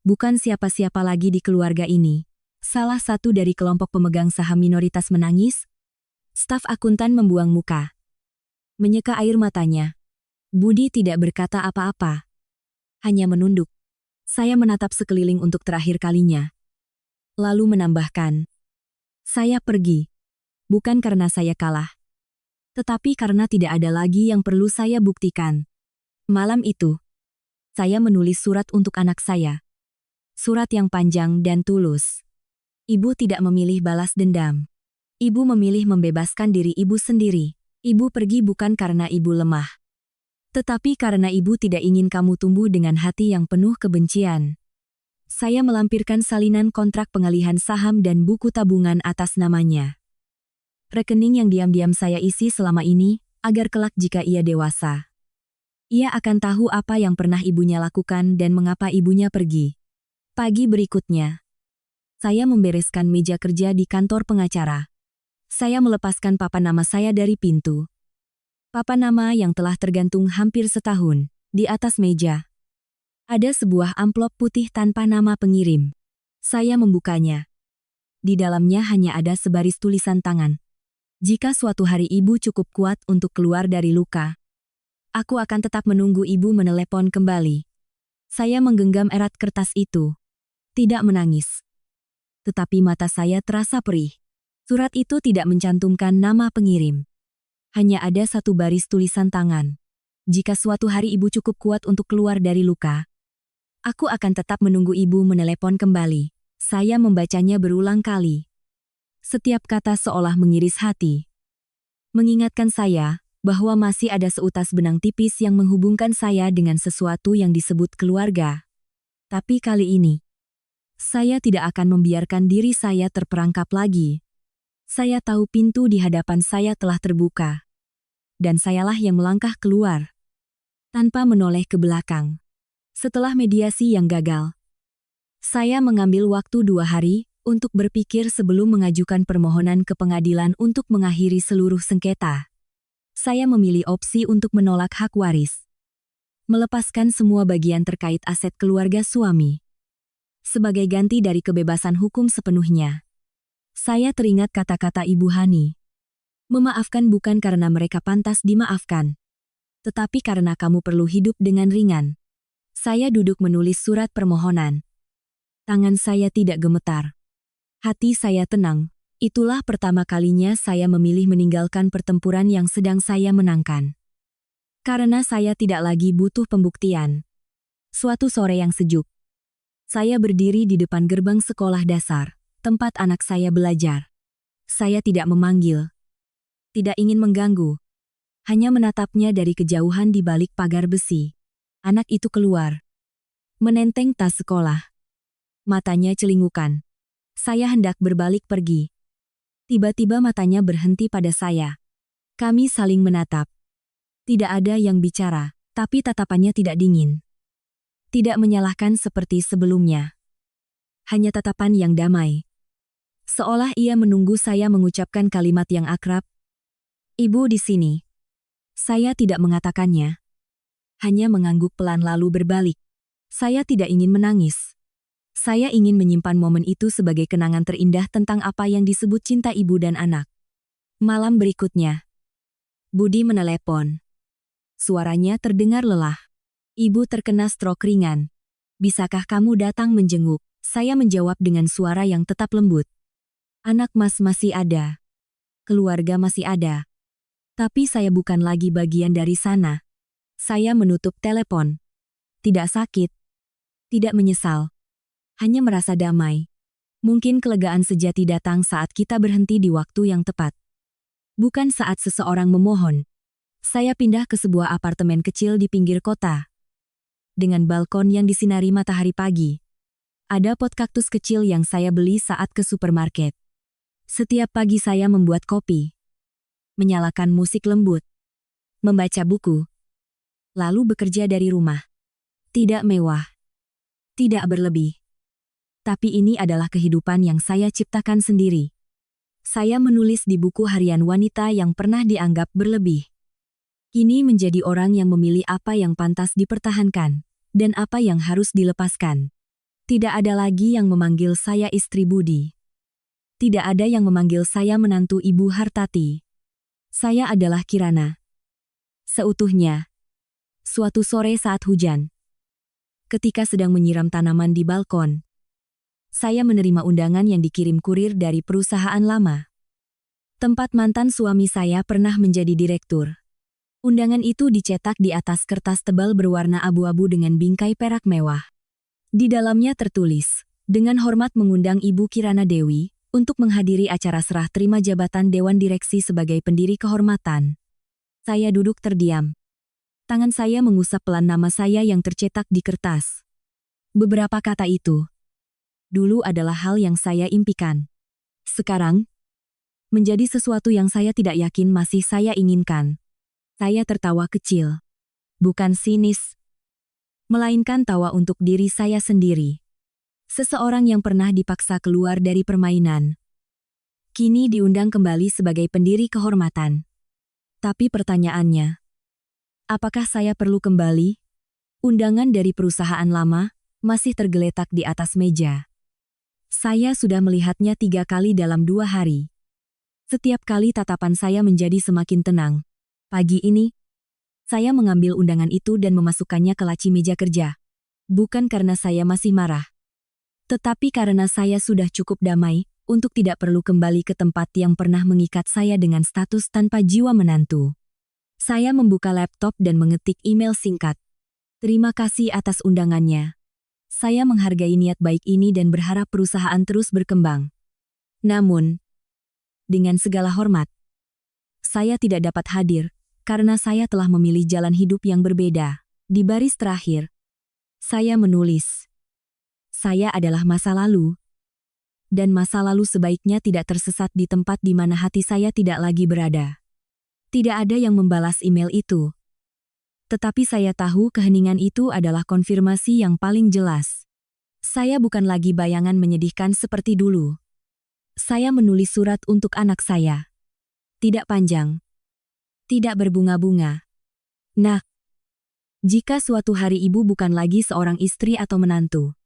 Bukan siapa-siapa lagi di keluarga ini. Salah satu dari kelompok pemegang saham minoritas menangis. Staf akuntan membuang muka, menyeka air matanya. Budi tidak berkata apa-apa, hanya menunduk. Saya menatap sekeliling untuk terakhir kalinya. Lalu menambahkan, saya pergi, bukan karena saya kalah, tetapi karena tidak ada lagi yang perlu saya buktikan. Malam itu, saya menulis surat untuk anak saya. Surat yang panjang dan tulus. Ibu tidak memilih balas dendam. Ibu memilih membebaskan diri ibu sendiri. Ibu pergi bukan karena ibu lemah, tetapi karena ibu tidak ingin kamu tumbuh dengan hati yang penuh kebencian. Saya melampirkan salinan kontrak pengalihan saham dan buku tabungan atas namanya. Rekening yang diam-diam saya isi selama ini, agar kelak jika ia dewasa, ia akan tahu apa yang pernah ibunya lakukan dan mengapa ibunya pergi. Pagi berikutnya, saya membereskan meja kerja di kantor pengacara. Saya melepaskan papan nama saya dari pintu. Papan nama yang telah tergantung hampir setahun, di atas meja. Ada sebuah amplop putih tanpa nama pengirim. Saya membukanya. Di dalamnya hanya ada sebaris tulisan tangan. Jika suatu hari ibu cukup kuat untuk keluar dari luka, aku akan tetap menunggu ibu menelepon kembali. Saya menggenggam erat kertas itu. Tidak menangis. Tetapi mata saya terasa perih. Surat itu tidak mencantumkan nama pengirim. Hanya ada satu baris tulisan tangan. Jika suatu hari ibu cukup kuat untuk keluar dari luka, aku akan tetap menunggu ibu menelepon kembali. Saya membacanya berulang kali. Setiap kata seolah mengiris hati. Mengingatkan saya bahwa masih ada seutas benang tipis yang menghubungkan saya dengan sesuatu yang disebut keluarga. Tapi kali ini, saya tidak akan membiarkan diri saya terperangkap lagi. Saya tahu pintu di hadapan saya telah terbuka. Dan sayalah yang melangkah keluar. Tanpa menoleh ke belakang. Setelah mediasi yang gagal, saya mengambil waktu 2 hari untuk berpikir sebelum mengajukan permohonan ke pengadilan untuk mengakhiri seluruh sengketa. Saya memilih opsi untuk menolak hak waris. Melepaskan semua bagian terkait aset keluarga suami. Sebagai ganti dari kebebasan hukum sepenuhnya. Saya teringat kata-kata Ibu Hani. Memaafkan bukan karena mereka pantas dimaafkan, tetapi karena kamu perlu hidup dengan ringan. Saya duduk menulis surat permohonan. Tangan saya tidak gemetar. Hati saya tenang. Itulah pertama kalinya saya memilih meninggalkan pertempuran yang sedang saya menangkan. Karena saya tidak lagi butuh pembuktian. Suatu sore yang sejuk, saya berdiri di depan gerbang sekolah dasar, tempat anak saya belajar. Saya tidak memanggil. Tidak ingin mengganggu. Hanya menatapnya dari kejauhan di balik pagar besi. Anak itu keluar. Menenteng tas sekolah. Matanya celingukan. Saya hendak berbalik pergi. Tiba-tiba matanya berhenti pada saya. Kami saling menatap. Tidak ada yang bicara, tapi tatapannya tidak dingin. Tidak menyalahkan seperti sebelumnya. Hanya tatapan yang damai. Seolah ia menunggu saya mengucapkan kalimat yang akrab. Ibu di sini. Saya tidak mengatakannya. Hanya mengangguk pelan lalu berbalik. Saya tidak ingin menangis. Saya ingin menyimpan momen itu sebagai kenangan terindah tentang apa yang disebut cinta ibu dan anak. Malam berikutnya, Budi menelepon. Suaranya terdengar lelah. Ibu terkena stroke ringan. Bisakah kamu datang menjenguk? Saya menjawab dengan suara yang tetap lembut. Anak Mas masih ada. Keluarga masih ada. Tapi saya bukan lagi bagian dari sana. Saya menutup telepon. Tidak sakit. Tidak menyesal. Hanya merasa damai. Mungkin kelegaan sejati datang saat kita berhenti di waktu yang tepat. Bukan saat seseorang memohon. Saya pindah ke sebuah apartemen kecil di pinggir kota. Dengan balkon yang disinari matahari pagi. Ada pot kaktus kecil yang saya beli saat ke supermarket. Setiap pagi saya membuat kopi. Menyalakan musik lembut. Membaca buku. Lalu bekerja dari rumah. Tidak mewah. Tidak berlebih. Tapi ini adalah kehidupan yang saya ciptakan sendiri. Saya menulis di buku harian wanita yang pernah dianggap berlebih. Kini menjadi orang yang memilih apa yang pantas dipertahankan, dan apa yang harus dilepaskan. Tidak ada lagi yang memanggil saya istri Budi. Tidak ada yang memanggil saya menantu Ibu Hartati. Saya adalah Kirana. Seutuhnya. Suatu sore saat hujan. Ketika sedang menyiram tanaman di balkon, saya menerima undangan yang dikirim kurir dari perusahaan lama. Tempat mantan suami saya pernah menjadi direktur. Undangan itu dicetak di atas kertas tebal berwarna abu-abu dengan bingkai perak mewah. Di dalamnya tertulis, dengan hormat mengundang Ibu Kirana Dewi, untuk menghadiri acara serah terima jabatan Dewan Direksi sebagai pendiri kehormatan. Saya duduk terdiam. Tangan saya mengusap pelan nama saya yang tercetak di kertas. Beberapa kata itu, dulu adalah hal yang saya impikan. Sekarang, menjadi sesuatu yang saya tidak yakin masih saya inginkan. Saya tertawa kecil. Bukan sinis, melainkan tawa untuk diri saya sendiri. Seseorang yang pernah dipaksa keluar dari permainan, kini diundang kembali sebagai pendiri kehormatan. Tapi pertanyaannya, apakah saya perlu kembali? Undangan dari perusahaan lama masih tergeletak di atas meja. Saya sudah melihatnya 3 kali dalam 2 hari. Setiap kali tatapan saya menjadi semakin tenang. Pagi ini, saya mengambil undangan itu dan memasukkannya ke laci meja kerja. Bukan karena saya masih marah, tetapi karena saya sudah cukup damai untuk tidak perlu kembali ke tempat yang pernah mengikat saya dengan status tanpa jiwa menantu. Saya membuka laptop dan mengetik email singkat. Terima kasih atas undangannya. Saya menghargai niat baik ini dan berharap perusahaan terus berkembang. Namun, dengan segala hormat, saya tidak dapat hadir karena saya telah memilih jalan hidup yang berbeda. Di baris terakhir, saya menulis, saya adalah masa lalu, dan masa lalu sebaiknya tidak tersesat di tempat di mana hati saya tidak lagi berada. Tidak ada yang membalas email itu. Tetapi saya tahu keheningan itu adalah konfirmasi yang paling jelas. Saya bukan lagi bayangan menyedihkan seperti dulu. Saya menulis surat untuk anak saya. Tidak panjang. Tidak berbunga-bunga. Nah, jika suatu hari ibu bukan lagi seorang istri atau menantu,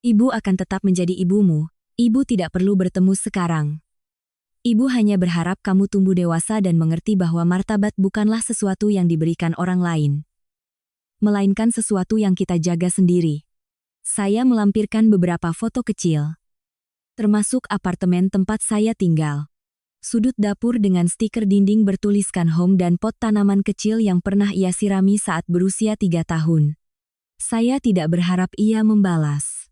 ibu akan tetap menjadi ibumu. Ibu tidak perlu bertemu sekarang. Ibu hanya berharap kamu tumbuh dewasa dan mengerti bahwa martabat bukanlah sesuatu yang diberikan orang lain, melainkan sesuatu yang kita jaga sendiri. Saya melampirkan beberapa foto kecil, termasuk apartemen tempat saya tinggal. Sudut dapur dengan stiker dinding bertuliskan home dan pot tanaman kecil yang pernah ia sirami saat berusia 3 tahun. Saya tidak berharap ia membalas.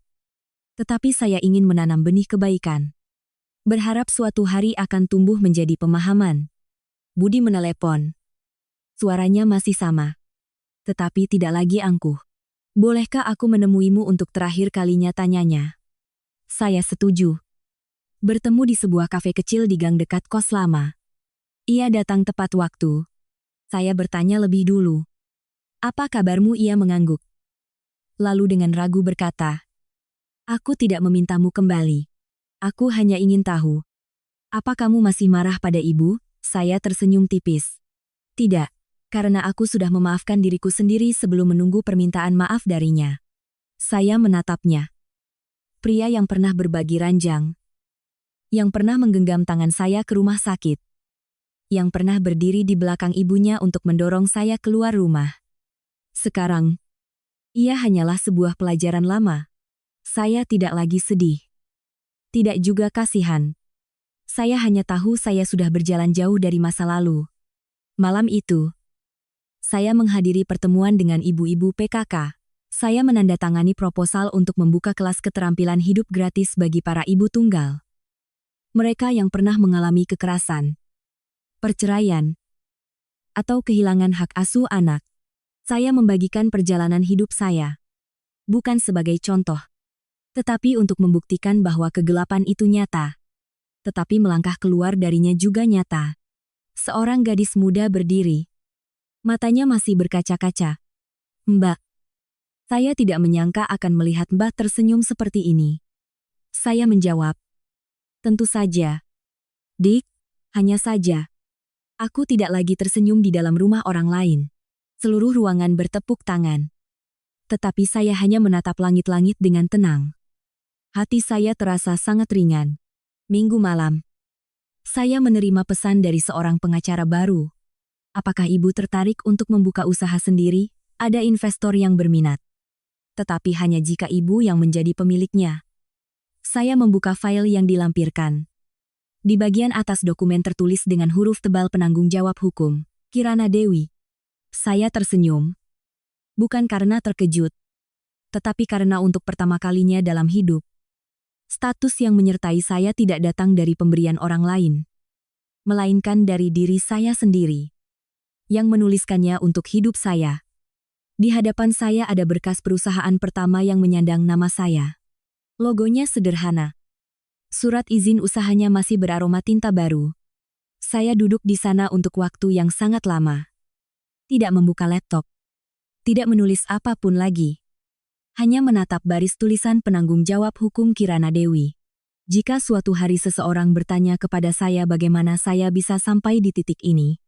Tetapi saya ingin menanam benih kebaikan. Berharap suatu hari akan tumbuh menjadi pemahaman. Budi menelepon. Suaranya masih sama, tetapi tidak lagi angkuh. Bolehkah aku menemuimu untuk terakhir kalinya, tanyanya. Saya setuju. Bertemu di sebuah kafe kecil di gang dekat kos lama. Ia datang tepat waktu. Saya bertanya lebih dulu. Apa kabarmu? Ia mengangguk. Lalu dengan ragu berkata, aku tidak memintamu kembali. Aku hanya ingin tahu, apa kamu masih marah pada ibu? Saya tersenyum tipis. Tidak, karena aku sudah memaafkan diriku sendiri sebelum menunggu permintaan maaf darinya. Saya menatapnya. Pria yang pernah berbagi ranjang, yang pernah menggenggam tangan saya ke rumah sakit, yang pernah berdiri di belakang ibunya untuk mendorong saya keluar rumah. Sekarang, ia hanyalah sebuah pelajaran lama. Saya tidak lagi sedih. Tidak juga kasihan. Saya hanya tahu saya sudah berjalan jauh dari masa lalu. Malam itu, saya menghadiri pertemuan dengan ibu-ibu PKK. Saya menandatangani proposal untuk membuka kelas keterampilan hidup gratis bagi para ibu tunggal. Mereka yang pernah mengalami kekerasan, perceraian, atau kehilangan hak asuh anak. Saya membagikan perjalanan hidup saya. Bukan sebagai contoh, tetapi untuk membuktikan bahwa kegelapan itu nyata. Tetapi melangkah keluar darinya juga nyata. Seorang gadis muda berdiri. Matanya masih berkaca-kaca. Mbak. Saya tidak menyangka akan melihat Mbak tersenyum seperti ini. Saya menjawab. Tentu saja. Dick, hanya saja. Aku tidak lagi tersenyum di dalam rumah orang lain. Seluruh ruangan bertepuk tangan. Tetapi saya hanya menatap langit-langit dengan tenang. Hati saya terasa sangat ringan. Minggu malam, saya menerima pesan dari seorang pengacara baru. Apakah ibu tertarik untuk membuka usaha sendiri? Ada investor yang berminat. Tetapi hanya jika ibu yang menjadi pemiliknya. Saya membuka file yang dilampirkan. Di bagian atas dokumen tertulis dengan huruf tebal penanggung jawab hukum, Kirana Dewi. Saya tersenyum. Bukan karena terkejut, tetapi karena untuk pertama kalinya dalam hidup, status yang menyertai saya tidak datang dari pemberian orang lain, melainkan dari diri saya sendiri, yang menuliskannya untuk hidup saya. Di hadapan saya ada berkas perusahaan pertama yang menyandang nama saya. Logonya sederhana. Surat izin usahanya masih beraroma tinta baru. Saya duduk di sana untuk waktu yang sangat lama. Tidak membuka laptop. Tidak menulis apapun lagi. Hanya menatap baris tulisan penanggung jawab hukum Kirana Dewi. Jika suatu hari seseorang bertanya kepada saya bagaimana saya bisa sampai di titik ini,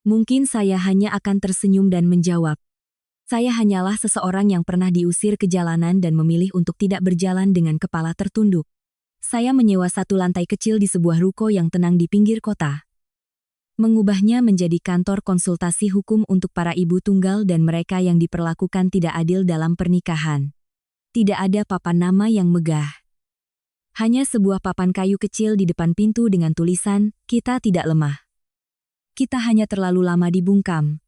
mungkin saya hanya akan tersenyum dan menjawab, saya hanyalah seseorang yang pernah diusir ke jalanan dan memilih untuk tidak berjalan dengan kepala tertunduk. Saya menyewa satu lantai kecil di sebuah ruko yang tenang di pinggir kota. Mengubahnya menjadi kantor konsultasi hukum untuk para ibu tunggal dan mereka yang diperlakukan tidak adil dalam pernikahan. Tidak ada papan nama yang megah. Hanya sebuah papan kayu kecil di depan pintu dengan tulisan, "Kita tidak lemah. Kita hanya terlalu lama dibungkam."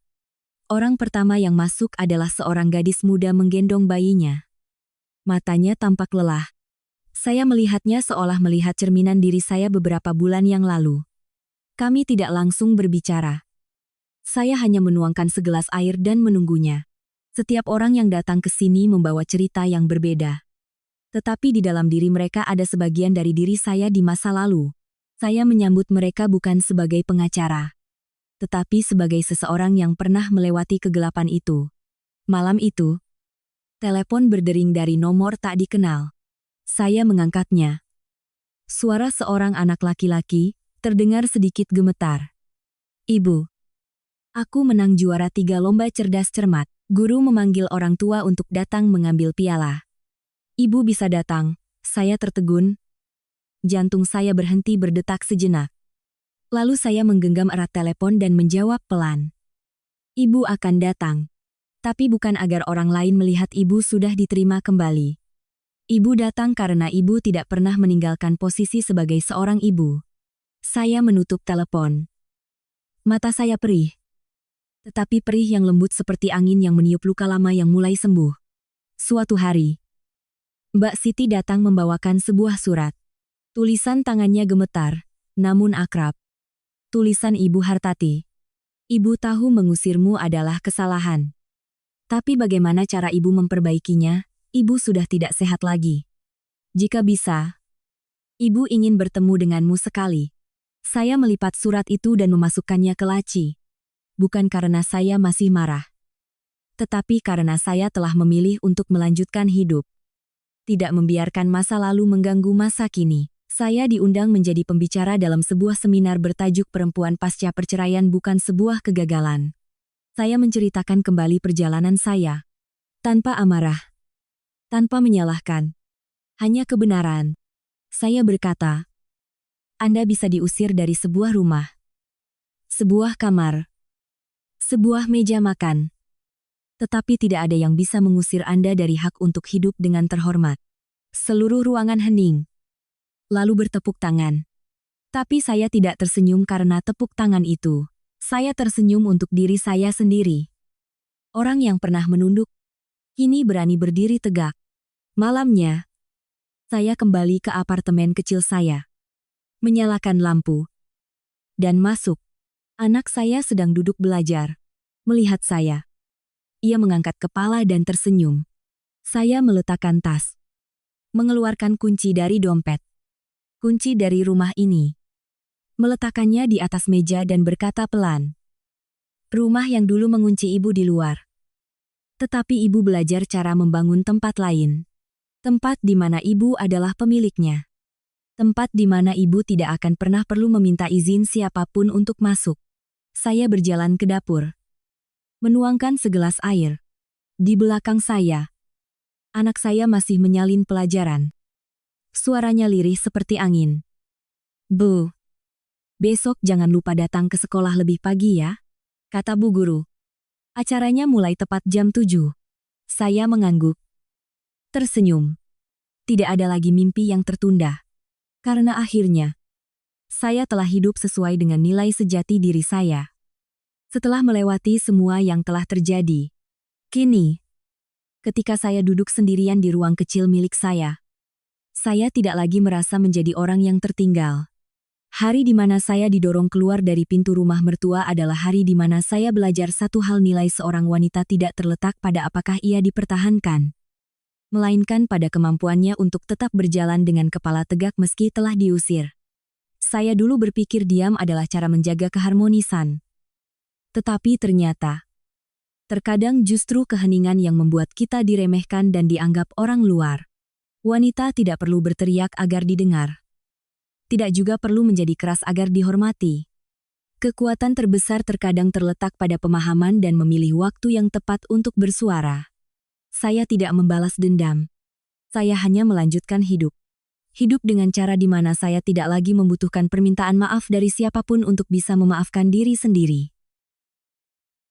Orang pertama yang masuk adalah seorang gadis muda menggendong bayinya. Matanya tampak lelah. Saya melihatnya seolah melihat cerminan diri saya beberapa bulan yang lalu. Kami tidak langsung berbicara. Saya hanya menuangkan segelas air dan menunggunya. Setiap orang yang datang ke sini membawa cerita yang berbeda. Tetapi di dalam diri mereka ada sebagian dari diri saya di masa lalu. Saya menyambut mereka bukan sebagai pengacara, tetapi sebagai seseorang yang pernah melewati kegelapan itu. Malam itu, telepon berdering dari nomor tak dikenal. Saya mengangkatnya. Suara seorang anak laki-laki terdengar sedikit gemetar. "Ibu, aku menang juara 3 lomba cerdas cermat." Guru memanggil orang tua untuk datang mengambil piala. "Ibu bisa datang." Saya tertegun. Jantung saya berhenti berdetak sejenak. Lalu saya menggenggam erat telepon dan menjawab pelan. "Ibu akan datang. Tapi bukan agar orang lain melihat ibu sudah diterima kembali. Ibu datang karena ibu tidak pernah meninggalkan posisi sebagai seorang ibu." Saya menutup telepon. Mata saya perih. Tetapi perih yang lembut seperti angin yang meniup luka lama yang mulai sembuh. Suatu hari, Mbak Siti datang membawakan sebuah surat. Tulisan tangannya gemetar, namun akrab. Tulisan Ibu Hartati. "Ibu tahu mengusirmu adalah kesalahan. Tapi bagaimana cara ibu memperbaikinya? Ibu sudah tidak sehat lagi. Jika bisa, ibu ingin bertemu denganmu sekali." Saya melipat surat itu dan memasukkannya ke laci. Bukan karena saya masih marah, tetapi karena saya telah memilih untuk melanjutkan hidup. Tidak membiarkan masa lalu mengganggu masa kini. Saya diundang menjadi pembicara dalam sebuah seminar bertajuk Perempuan Pasca Perceraian Bukan Sebuah Kegagalan. Saya menceritakan kembali perjalanan saya. Tanpa amarah. Tanpa menyalahkan. Hanya kebenaran. Saya berkata, Anda bisa diusir dari sebuah rumah. Sebuah kamar. Sebuah meja makan. Tetapi tidak ada yang bisa mengusir Anda dari hak untuk hidup dengan terhormat. Seluruh ruangan hening. Lalu bertepuk tangan. Tapi saya tidak tersenyum karena tepuk tangan itu. Saya tersenyum untuk diri saya sendiri. Orang yang pernah menunduk, kini berani berdiri tegak. Malamnya, saya kembali ke apartemen kecil saya. Menyalakan lampu. Dan masuk. Anak saya sedang duduk belajar. Melihat saya. Ia mengangkat kepala dan tersenyum. Saya meletakkan tas. Mengeluarkan kunci dari dompet. Kunci dari rumah ini. Meletakkannya di atas meja dan berkata pelan. Rumah yang dulu mengunci ibu di luar. Tetapi ibu belajar cara membangun tempat lain. Tempat di mana ibu adalah pemiliknya. Tempat di mana ibu tidak akan pernah perlu meminta izin siapapun untuk masuk. Saya berjalan ke dapur. Menuangkan segelas air. Di belakang saya, anak saya masih menyalin pelajaran. Suaranya lirih seperti angin. Bu, besok jangan lupa datang ke sekolah lebih pagi ya, kata Bu Guru. Acaranya mulai tepat jam 7. Saya mengangguk. Tersenyum. Tidak ada lagi mimpi yang tertunda. Karena akhirnya, saya telah hidup sesuai dengan nilai sejati diri saya. Setelah melewati semua yang telah terjadi, kini, ketika saya duduk sendirian di ruang kecil milik saya tidak lagi merasa menjadi orang yang tertinggal. Hari di mana saya didorong keluar dari pintu rumah mertua adalah hari di mana saya belajar satu hal: nilai seorang wanita tidak terletak pada apakah ia dipertahankan, melainkan pada kemampuannya untuk tetap berjalan dengan kepala tegak meski telah diusir. Saya dulu berpikir diam adalah cara menjaga keharmonisan. Tetapi ternyata, terkadang justru keheningan yang membuat kita diremehkan dan dianggap orang luar. Wanita tidak perlu berteriak agar didengar. Tidak juga perlu menjadi keras agar dihormati. Kekuatan terbesar terkadang terletak pada pemahaman dan memilih waktu yang tepat untuk bersuara. Saya tidak membalas dendam. Saya hanya melanjutkan hidup. Hidup dengan cara di mana saya tidak lagi membutuhkan permintaan maaf dari siapapun untuk bisa memaafkan diri sendiri.